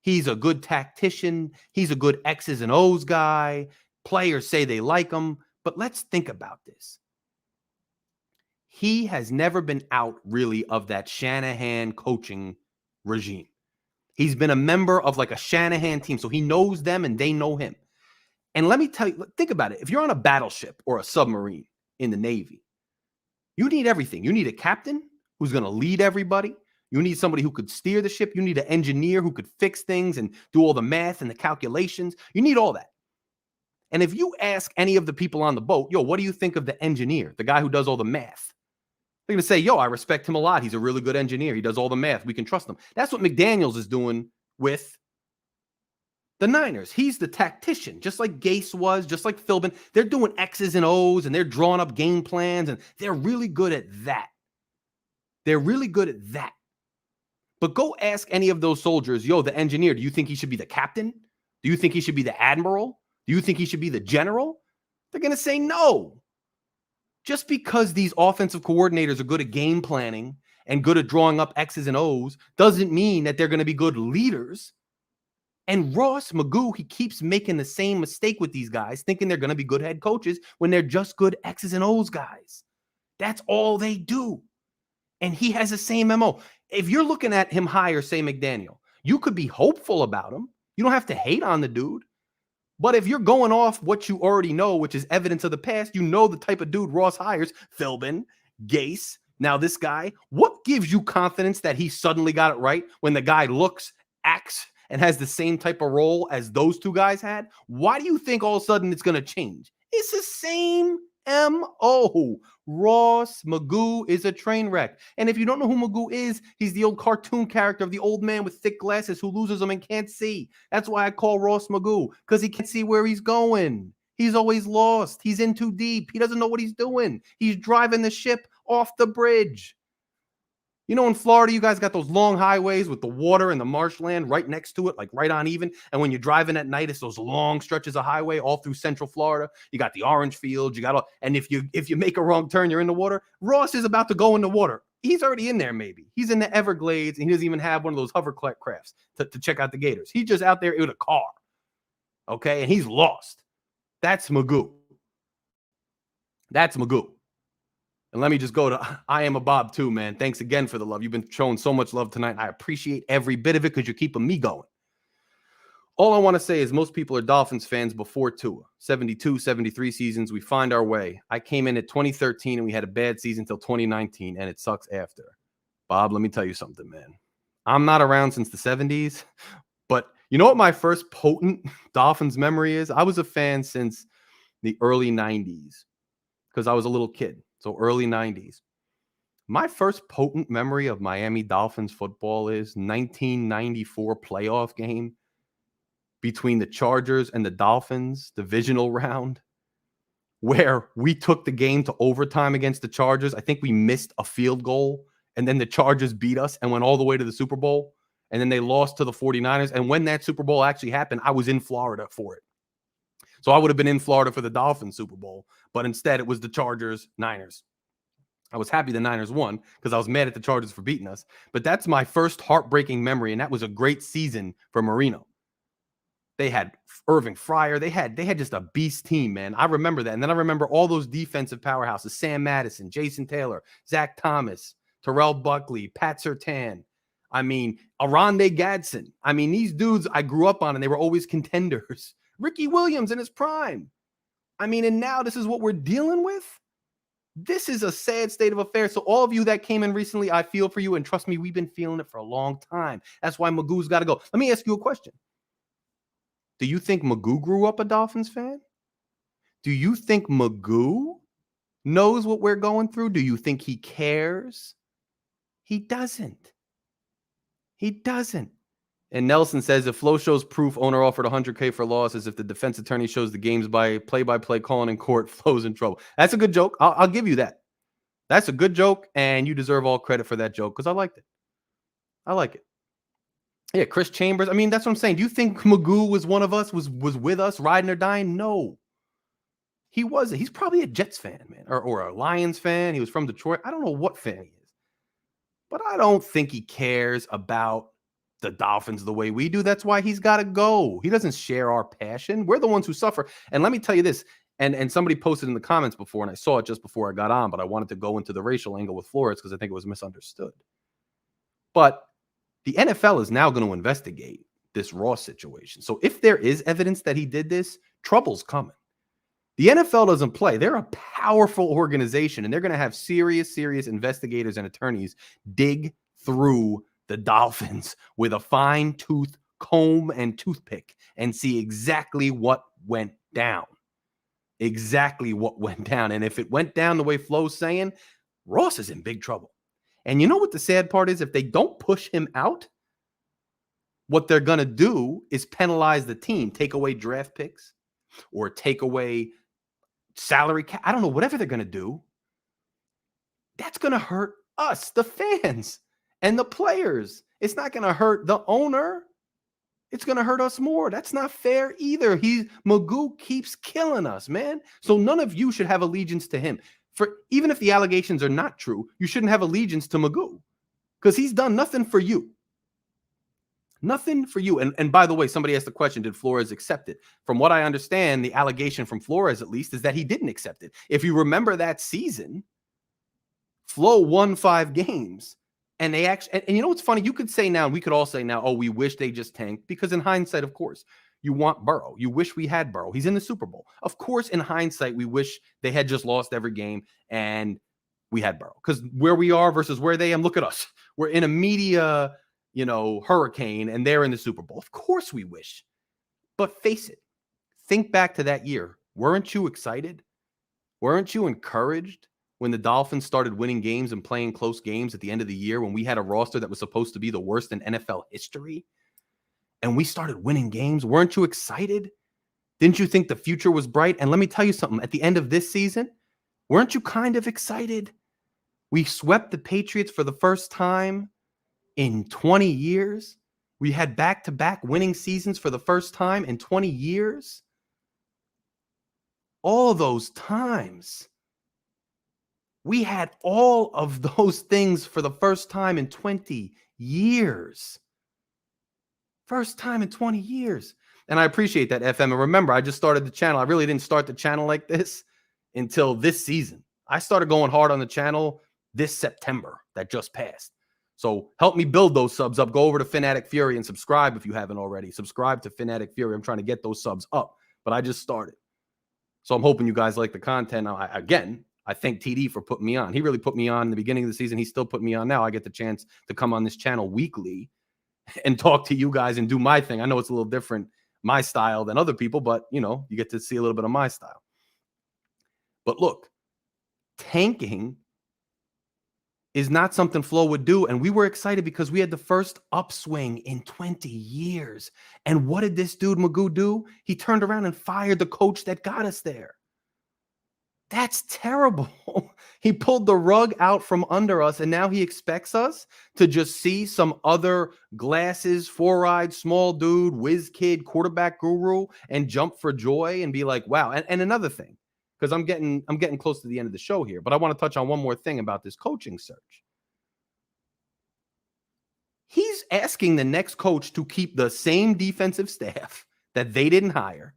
He's a good tactician. He's a good X's and O's guy. Players say they like him. But let's think about this. He has never been out really of that Shanahan coaching regime. He's been a member of like a Shanahan team. So he knows them and they know him. And let me tell you, think about it. If you're on a battleship or a submarine in the Navy, you need everything. You need a captain who's going to lead everybody. You need somebody who could steer the ship. You need an engineer who could fix things and do all the math and the calculations. You need all that. And if you ask any of the people on the boat, yo, what do you think of the engineer, the guy who does all the math? They're going to say, yo, I respect him a lot. He's a really good engineer. He does all the math. We can trust him. That's what McDaniels is doing with the Niners. He's the tactician, just like Gase was, just like Philbin. They're doing X's and O's and they're drawing up game plans and they're really good at that. They're really good at that. But go ask any of those soldiers, yo, the engineer, do you think he should be the captain? Do you think he should be the admiral? Do you think he should be the general? They're going to say no. Just because these offensive coordinators are good at game planning and good at drawing up X's and O's doesn't mean that they're going to be good leaders. And Ross Magoo, he keeps making the same mistake with these guys, thinking they're going to be good head coaches when they're just good X's and O's guys. That's all they do. And he has the same MO. If you're looking at him hire, say, McDaniel, you could be hopeful about him. You don't have to hate on the dude. But if you're going off what you already know, which is evidence of the past, you know the type of dude Ross hires, Philbin, Gase. Now this guy, what gives you confidence that he suddenly got it right when the guy looks, acts, and has the same type of role as those two guys had? Why do you think all of a sudden it's going to change? It's the same MO. Ross Magoo is a train wreck. And if you don't know who Magoo is, he's the old cartoon character of the old man with thick glasses who loses them and can't see. That's why I call Ross Magoo, because he can't see where he's going. He's always lost. He's in too deep. He doesn't know what he's doing. He's driving the ship off the bridge. You know, in Florida, you guys got those long highways with the water and the marshland right next to it, like right on even. And when you're driving at night, it's those long stretches of highway all through Central Florida. You got the orange fields. You got all, and if you make a wrong turn, you're in the water. Ross is about to go in the water. He's already in there, maybe. He's in the Everglades, and he doesn't even have one of those hovercrafts to check out the gators. He's just out there with a car, okay? And he's lost. That's Magoo. That's Magoo. And let me just go to I Am a Bob too, man. Thanks again for the love. You've been showing so much love tonight. I appreciate every bit of it because you're keeping me going. All I want to say is most people are Dolphins fans before Tua. 72, 73 seasons, we find our way. I came in at 2013 and we had a bad season until 2019 and it sucks after. Bob, let me tell you something, man. I'm not around since the 70s, but You know what my first potent Dolphins memory is? I was a fan since the early 90s because I was a little kid. So early 90s. My first potent memory of Miami Dolphins football is 1994 playoff game between the Chargers and the Dolphins, divisional round, where we took the game to overtime against the Chargers. I think we missed a field goal, and then the Chargers beat us and went all the way to the Super Bowl, and then they lost to the 49ers. And when that Super Bowl actually happened, I was in Florida for it. So I would have been in Florida for the Dolphins Super Bowl, but instead it was the Chargers-Niners. I was happy the Niners won because I was mad at the Chargers for beating us. But that's my first heartbreaking memory, and that was a great season for Marino. They had Irving Fryer. They had just a beast team, man. I remember that. And then I remember all those defensive powerhouses: Sam Madison, Jason Taylor, Zach Thomas, Terrell Buckley, Pat Surtain. I mean, Aronde Gadsden. I mean, these dudes I grew up on, and they were always contenders. Ricky Williams in his prime. I mean, and now this is what we're dealing with? This is a sad state of affairs. So all of you that came in recently, I feel for you. And trust me, we've been feeling it for a long time. That's why Magoo's got to go. Let me ask you a question. Do you think Magoo grew up a Dolphins fan? Do you think Magoo knows what we're going through? Do you think he cares? He doesn't. He doesn't. And Nelson says, if Flo shows proof, owner offered $100K for losses. If the defense attorney shows the games by play-by-play calling in court, Flo's in trouble. That's a good joke. I'll give you that. That's a good joke, and you deserve all credit for that joke because I liked it. I like it. Yeah, Chris Chambers. I mean, that's what I'm saying. Do you think Magoo was one of us, was with us, riding or dying? No. He wasn't. He's probably a Jets fan, man, or a Lions fan. He was from Detroit. I don't know what fan he is. But I don't think he cares about the Dolphins the way we do. That's why he's got to go. He doesn't share our passion. We're the ones who suffer. And let me tell you this, and somebody posted in the comments before, and I saw it just before I got on, but I wanted to go into the racial angle with Flores because I think it was misunderstood. But the NFL is now going to investigate this Ross situation. So if there is evidence that he did this, trouble's coming. The NFL doesn't play. They're a powerful organization, and they're going to have serious investigators and attorneys dig through the Dolphins with a fine-tooth comb and toothpick and see exactly what went down. Exactly what went down. And if it went down the way Flo's saying, Ross is in big trouble. And you know what the sad part is? If they don't push him out, what they're going to do is penalize the team, take away draft picks or take away salary cap. I don't know, whatever they're going to do. That's going to hurt us, the fans and the players. It's not going to hurt the owner. It's going to hurt us more. That's not fair either. Magoo keeps killing us, man. So none of you should have allegiance to him. Even if the allegations are not true, you shouldn't have allegiance to Magoo because he's done nothing for you. Nothing for you. And by the way, somebody asked the question, did Flores accept it? From what I understand, the allegation from Flores, at least, is that he didn't accept it. If you remember that season, Flo won 5 games. And they actually, and you know what's funny? You could say now, we could all say now, oh, we wish they just tanked. Because in hindsight, of course, you want Burrow. You wish we had Burrow. He's in the Super Bowl. Of course, in hindsight, we wish they had just lost every game and we had Burrow. Because where we are versus where they are, look at us. We're in a media, hurricane, and they're in the Super Bowl. Of course we wish. But face it, think back to that year. Weren't you excited? Weren't you encouraged when the Dolphins started winning games and playing close games at the end of the year when we had a roster that was supposed to be the worst in NFL history? And we started winning games. Weren't you excited? Didn't you think the future was bright? And let me tell you something. At the end of this season, weren't you kind of excited? We swept the Patriots for the first time in 20 years. We had back-to-back winning seasons for the first time in 20 years. All those times. We had all of those things for the first time in 20 years. First time in 20 years. And I appreciate that, FM. And remember, I just started the channel. I really didn't start the channel like this until this season. I started going hard on the channel this September that just passed. So help me build those subs up. Go over to Phin Addict Fury and subscribe if you haven't already. Subscribe to Phin Addict Fury. I'm trying to get those subs up, but I just started. So I'm hoping you guys like the content. Now, I thank TD for putting me on. He really put me on in the beginning of the season. He's still putting me on now. I get the chance to come on this channel weekly and talk to you guys and do my thing. I know it's a little different, my style, than other people, but you get to see a little bit of my style. But look, tanking is not something Flo would do. And we were excited because we had the first upswing in 20 years. And what did this dude Magoo do? He turned around and fired the coach that got us there. That's terrible. He pulled the rug out from under us, and now he expects us to just see some other glasses, four-eyed, small dude, whiz kid, quarterback guru, and jump for joy and be like, wow. And another thing, because I'm getting close to the end of the show here, but I want to touch on one more thing about this coaching search. He's asking the next coach to keep the same defensive staff that they didn't hire,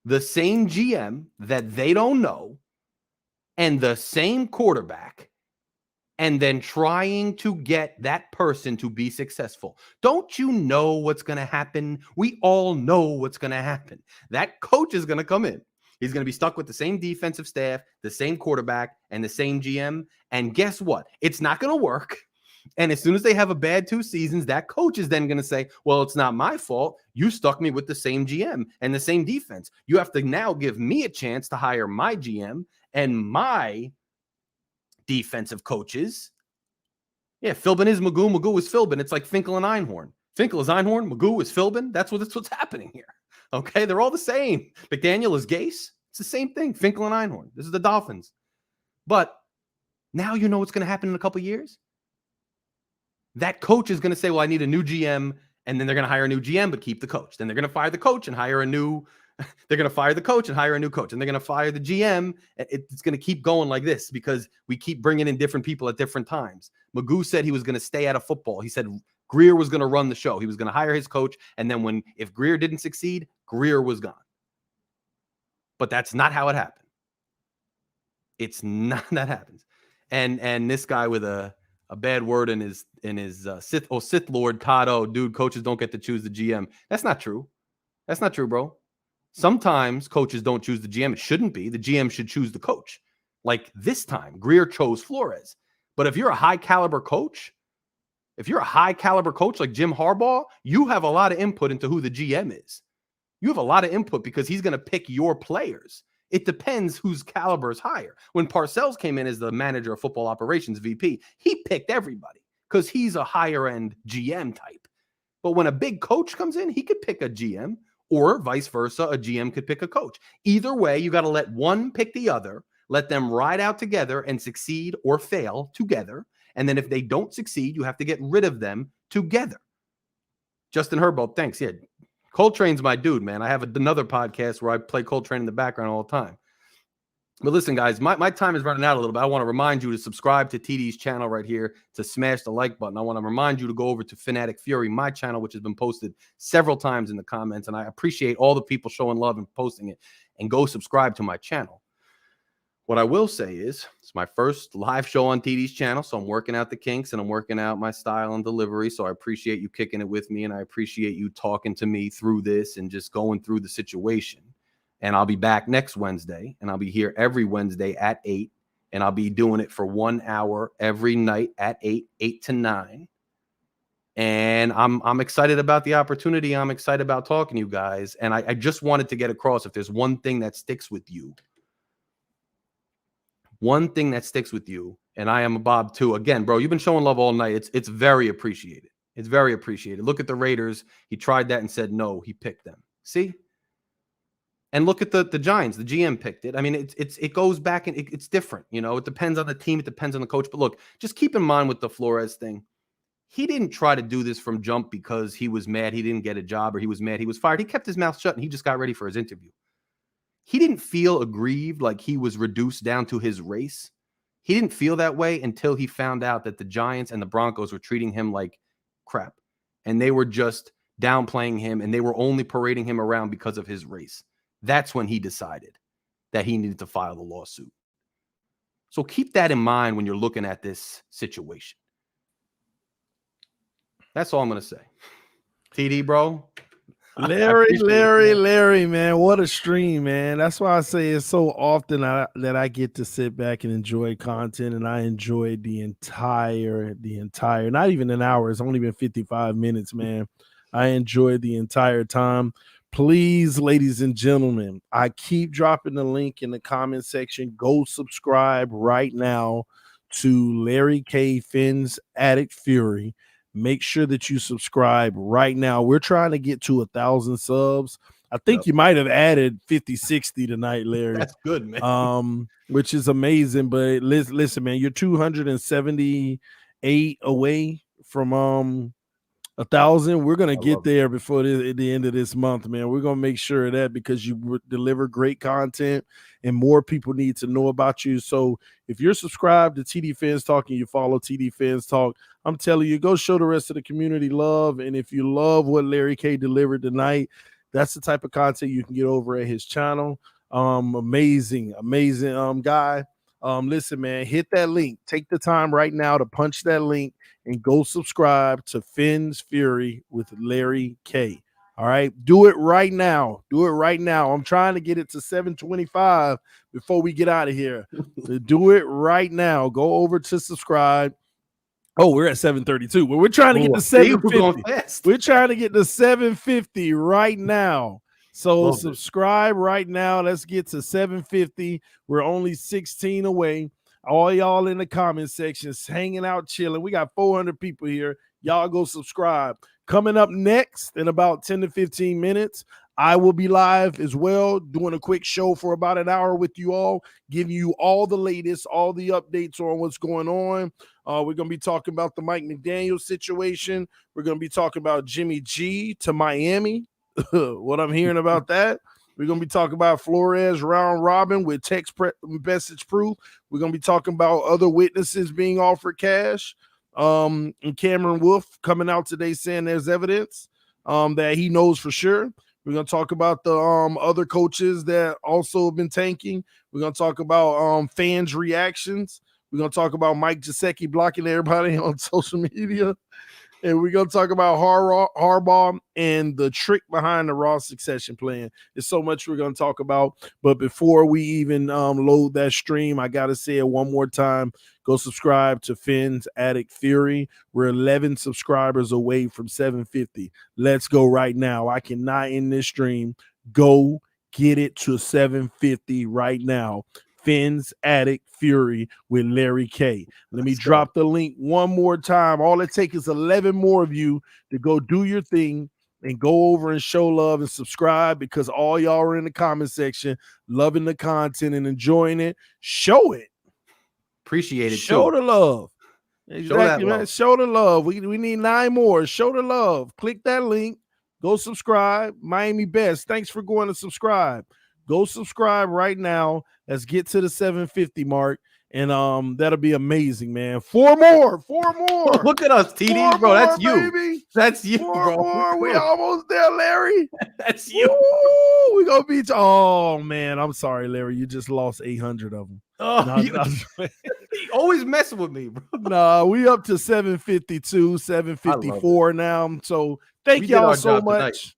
the same GM that they don't know, and the same quarterback, and then trying to get that person to be successful. Don't you know what's going to happen? We all know what's going to happen. That coach is going to come in. He's going to be stuck with the same defensive staff, the same quarterback, and the same GM. And guess what? It's not going to work. And as soon as they have a bad 2 seasons, that coach is then going to say, well, it's not my fault. You stuck me with the same GM and the same defense. You have to now give me a chance to hire my GM and my defensive coaches. Yeah, Philbin is Magoo. Magoo is Philbin. It's like Finkel and Einhorn. Finkel is Einhorn. Magoo is Philbin. That's what's happening here. Okay, they're all the same. McDaniel is Gase. It's the same thing. Finkel and Einhorn. This is the Dolphins. But now you know what's going to happen in a couple of years. That coach is going to say, well, I need a new GM, and then they're going to hire a new GM, but keep the coach. Then they're going to fire the coach and hire a new they're going to fire the coach and hire a new coach, and they're going to fire the GM. It's going to keep going like this because we keep bringing in different people at different times. Magoo said he was going to stay out of football. He said Greer was going to run the show. He was going to hire his coach, and then if Greer didn't succeed, Greer was gone. But that's not how it happened. It's not that happens. And this guy with a bad word in his Sith Lord Todd, oh, dude, coaches don't get to choose the GM. That's not true. That's not true, bro. Sometimes coaches don't choose the GM. It shouldn't be. The GM should choose the coach. Like this time, Greer chose Flores. But if you're a high caliber coach like Jim Harbaugh, you have a lot of input into who the GM is. You have a lot of input because he's going to pick your players. It depends whose caliber is higher. When Parcells came in as the manager of football operations, VP, he picked everybody because he's a higher end GM type. But when a big coach comes in, he could pick a GM. Or vice versa, a GM could pick a coach. Either way, you got to let one pick the other, let them ride out together and succeed or fail together. And then if they don't succeed, you have to get rid of them together. Justin Harbaugh, thanks. Yeah, Coltrane's my dude, man. I have another podcast where I play Coltrane in the background all the time. But listen, guys, my time is running out a little bit. I want to remind you to subscribe to TD's channel right here, to smash the like button. I want to remind you to go over to Fanatic Fury, my channel, which has been posted several times in the comments. And I appreciate all the people showing love and posting it. And go subscribe to my channel. What I will say is it's my first live show on TD's channel. So I'm working out the kinks and I'm working out my style and delivery. So I appreciate you kicking it with me. And I appreciate you talking to me through this and just going through the situation. And I'll be back next Wednesday, and I'll be here every Wednesday at 8, and I'll be doing it for 1 hour every night at 8 to 9. And I'm excited about the opportunity. I'm excited about talking to you guys. And I just wanted to get across, if there's one thing that sticks with you, and I am a Bob too. Again, bro, you've been showing love all night. It's very appreciated. It's very appreciated. Look at the Raiders. He tried that and said no. He picked them. See? And look at the Giants. The GM picked it. I mean, it goes back and it's different. It depends on the team. It depends on the coach. But look, just keep in mind with the Flores thing. He didn't try to do this from jump because he was mad he didn't get a job or he was mad he was fired. He kept his mouth shut and he just got ready for his interview. He didn't feel aggrieved like he was reduced down to his race. He didn't feel that way until he found out that the Giants and the Broncos were treating him like crap. And they were just downplaying him and they were only parading him around because of his race. That's when he decided that he needed to file the lawsuit. So keep that in mind when you're looking at this situation. That's all I'm going to say. TD, bro, Larry, man, what a stream, man. That's why I say it's so often that I get to sit back and enjoy content, and I enjoyed the entire, not even an hour. It's only been 55 minutes, man. I enjoyed the entire time. Please, ladies and gentlemen, I keep dropping the link in the comment section. Go subscribe right now to Larry K. Phin's Addict Fury. Make sure that you subscribe right now. We're trying to get to 1,000 subs. I think you might have added 50, 60 tonight, Larry. That's good, man. Which is amazing. But listen, man, you're 278 away from 1,000. We're gonna get there before the end of this month, man. We're gonna make sure of that because you deliver great content, and more people need to know about you. So if you're subscribed to TD Fans Talk and you follow TD Fans Talk, I'm telling you, go show the rest of the community love. And if you love what Larry K delivered tonight, that's the type of content you can get over at his channel. Amazing guy. Listen, man, hit that link. Take the time right now to punch that link and go subscribe to Phin's Fury with Larry K. All right, do it right now. Do it right now. I'm trying to get it to 725 before we get out of here. So do it right now. Go over to subscribe. Oh, we're at 732. Well, we're trying to get to 750. We're trying to get to 750 right now. So subscribe right now. Let's get to 750. We're only 16 away. All y'all in the comment sections hanging out, chilling. We got 400 people here. Y'all go subscribe. Coming up next in about 10 to 15 minutes, I will be live as well, doing a quick show for about an hour with you all, giving you all the latest, all the updates on what's going on. We're going to be talking about the Mike McDaniel situation. We're going to be talking about Jimmy G to Miami. What I'm hearing about that. We're going to be talking about Flores round robin with text message proof. We're going to be talking about other witnesses being offered cash. And Cameron Wolf coming out today saying there's evidence that he knows for sure. We're going to talk about the other coaches that also have been tanking. We're going to talk about fans' reactions. We're going to talk about Mike Gesicki blocking everybody on social media. And we're going to talk about Harbaugh and the trick behind the Raw succession plan. There's so much we're going to talk about. But before we even load that stream, I got to say it one more time. Go subscribe to Phin's Addict Fury. We're 11 subscribers away from 750. Let's go right now. I cannot end this stream. Go get it to 750 right now. Phin's Addict Fury with Larry K. Let me drop the link one more time. All it takes is 11 more of you to go do your thing and go over and show love and subscribe, because all y'all are in the comment section loving the content and enjoying it. Show it. Appreciate it. Show the love. Exactly, man. Show the love. We need 9 more. Show the love. Click that link. Go subscribe. Miami Best. Thanks for going to subscribe. Go subscribe right now. Let's get to the 750 mark, and that'll be amazing, man. 4 more. Look at us, TD, bro. That's you. Baby. That's you, 4 bro. more. We almost there, Larry. That's you. Ooh, we gonna beat you. Oh man, I'm sorry, Larry. You just lost 800 of them. Oh, you always messing with me, bro. Nah, we up to 752, 754 now. So thank y'all so much. Tonight.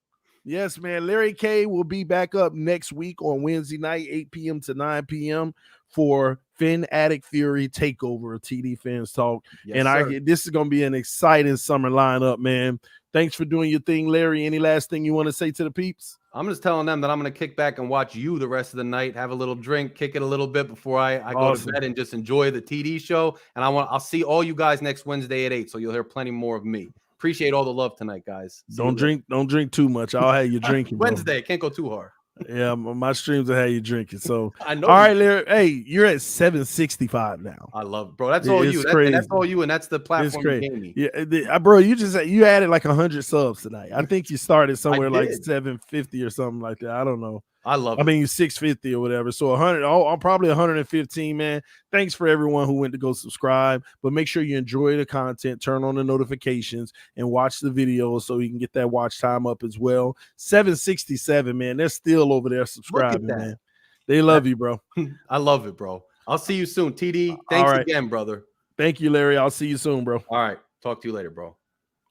Yes, man. Larry K will be back up next week on Wednesday night, 8 p.m. to 9 p.m. for Phin Addict Fury Takeover of TD Fans Talk. Yes, and this is going to be an exciting summer lineup, man. Thanks for doing your thing, Larry. Any last thing you want to say to the peeps? I'm just telling them that I'm going to kick back and watch you the rest of the night, have a little drink, kick it a little bit before I go to bed, and just enjoy the TD show. And I'll see all you guys next Wednesday at 8, so you'll hear plenty more of me. Appreciate all the love tonight, guys. Don't drink too much. I'll have you drinking. Wednesday, can't go too hard. Yeah, my streams will have you drinking. So I know. All right, Larry. Hey, you're at 765 now. I love it, bro. That's all you. That's all you, and that's the platform you gave me. Yeah, bro. You added like 100 subs tonight. I think you started somewhere like 750 or something like that. I don't know. I love it. I mean, 650 or whatever. So 100. I'm probably 115, man. Thanks for everyone who went to go subscribe. But make sure you enjoy the content, turn on the notifications, and watch the videos so you can get that watch time up as well. 767, man. They're still over there subscribing, man. They love you, bro. I love it, bro. I'll see you soon, TD. Thanks again, brother. Thank you, Larry. I'll see you soon, bro. All right. Talk to you later, bro.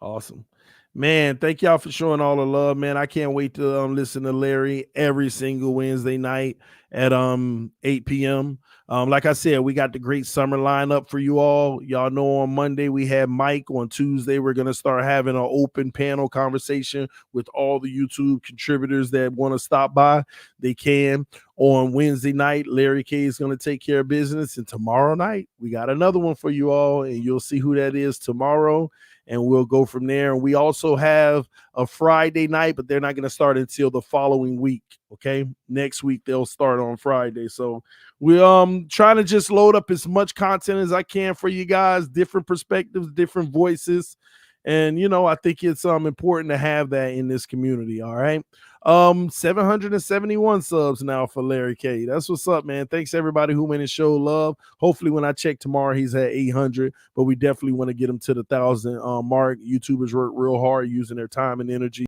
Awesome. Man, thank y'all for showing all the love, man. I can't wait to listen to Larry every single Wednesday night at 8 p.m. Like I said, we got the great summer lineup for you all. Y'all know on Monday we had Mike. On Tuesday, we're gonna start having an open panel conversation with all the YouTube contributors that want to stop by. They can. On Wednesday night, Larry K is gonna take care of business, and tomorrow night we got another one for you all, and you'll see who that is tomorrow. And we'll go from there. And we also have a Friday night, but they're not going to start until the following week. Okay. Next week, they'll start on Friday. So we're trying to just load up as much content as I can for you guys, different perspectives, different voices. And, you know, I think it's important to have that in this community. All right. 771 subs now for Larry K. That's what's up, man. Thanks everybody who went and showed love. Hopefully when I check tomorrow, he's at 800, but we definitely want to get him to the 1,000 mark. YouTubers work real hard using their time and energy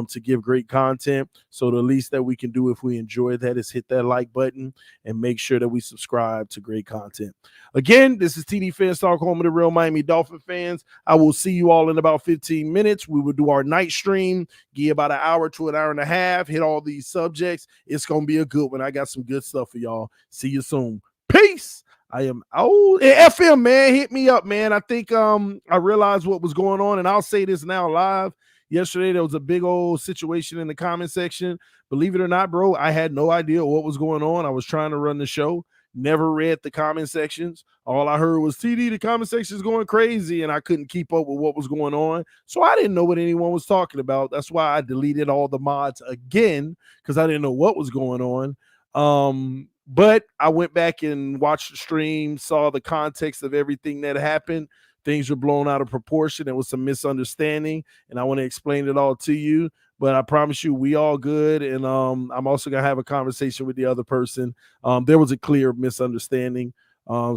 to give great content. So the least that we can do if we enjoy that is hit that like button and make sure that we subscribe to great content. Again, this is TDPHINSTALK, home of the real Miami Dolphin fans. I will see you all in about 15 minutes. We will do our night stream, give about an hour to an hour and a half, hit all these subjects. It's going to be a good one. I got some good stuff for y'all. See you soon. Peace. I am out. FM, man, hit me up, man. I think I realized what was going on, and I'll say this now live. Yesterday, there was a big old situation in the comment section. Believe it or not, bro, I had no idea what was going on. I was trying to run the show, never read the comment sections. All I heard was, TD, the comment section is going crazy, and I couldn't keep up with what was going on. So I didn't know what anyone was talking about. That's why I deleted all the mods again, because I didn't know what was going on. But I went back and watched the stream, saw the context of everything that happened. Things were blown out of proportion. There was some misunderstanding, and I want to explain it all to you. But I promise you, we all good. And I'm also going to have a conversation with the other person. There was a clear misunderstanding.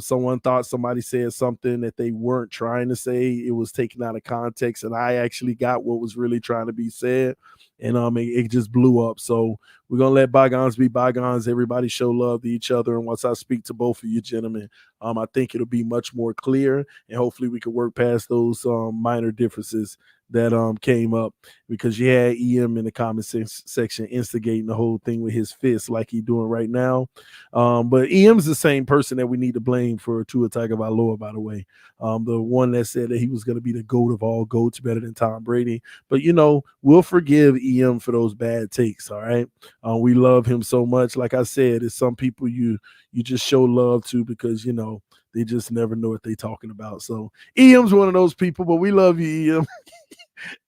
Someone thought somebody said something that they weren't trying to say. It was taken out of context, and I actually got what was really trying to be said. And it just blew up. So we're going to let bygones be bygones. Everybody show love to each other. And once I speak to both of you gentlemen, I think it'll be much more clear, and hopefully we can work past those minor differences that came up, because you had EM in the comment section instigating the whole thing with his fist like he's doing right now. But EM's the same person that we need to blame for Tua Tagovailoa, by the way. The one that said that he was going to be the GOAT of all GOATs, better than Tom Brady. But, you know, we'll forgive EM for those bad takes, all right? We love him so much. Like I said, it's some people you just show love to because, you know, they just never know what they're talking about. So EM's one of those people, but we love you, EM.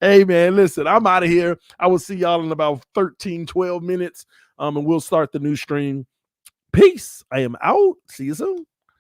Hey, man, listen, I'm out of here. I will see y'all in about 13, 12 minutes, and we'll start the new stream. Peace. I am out. See you soon.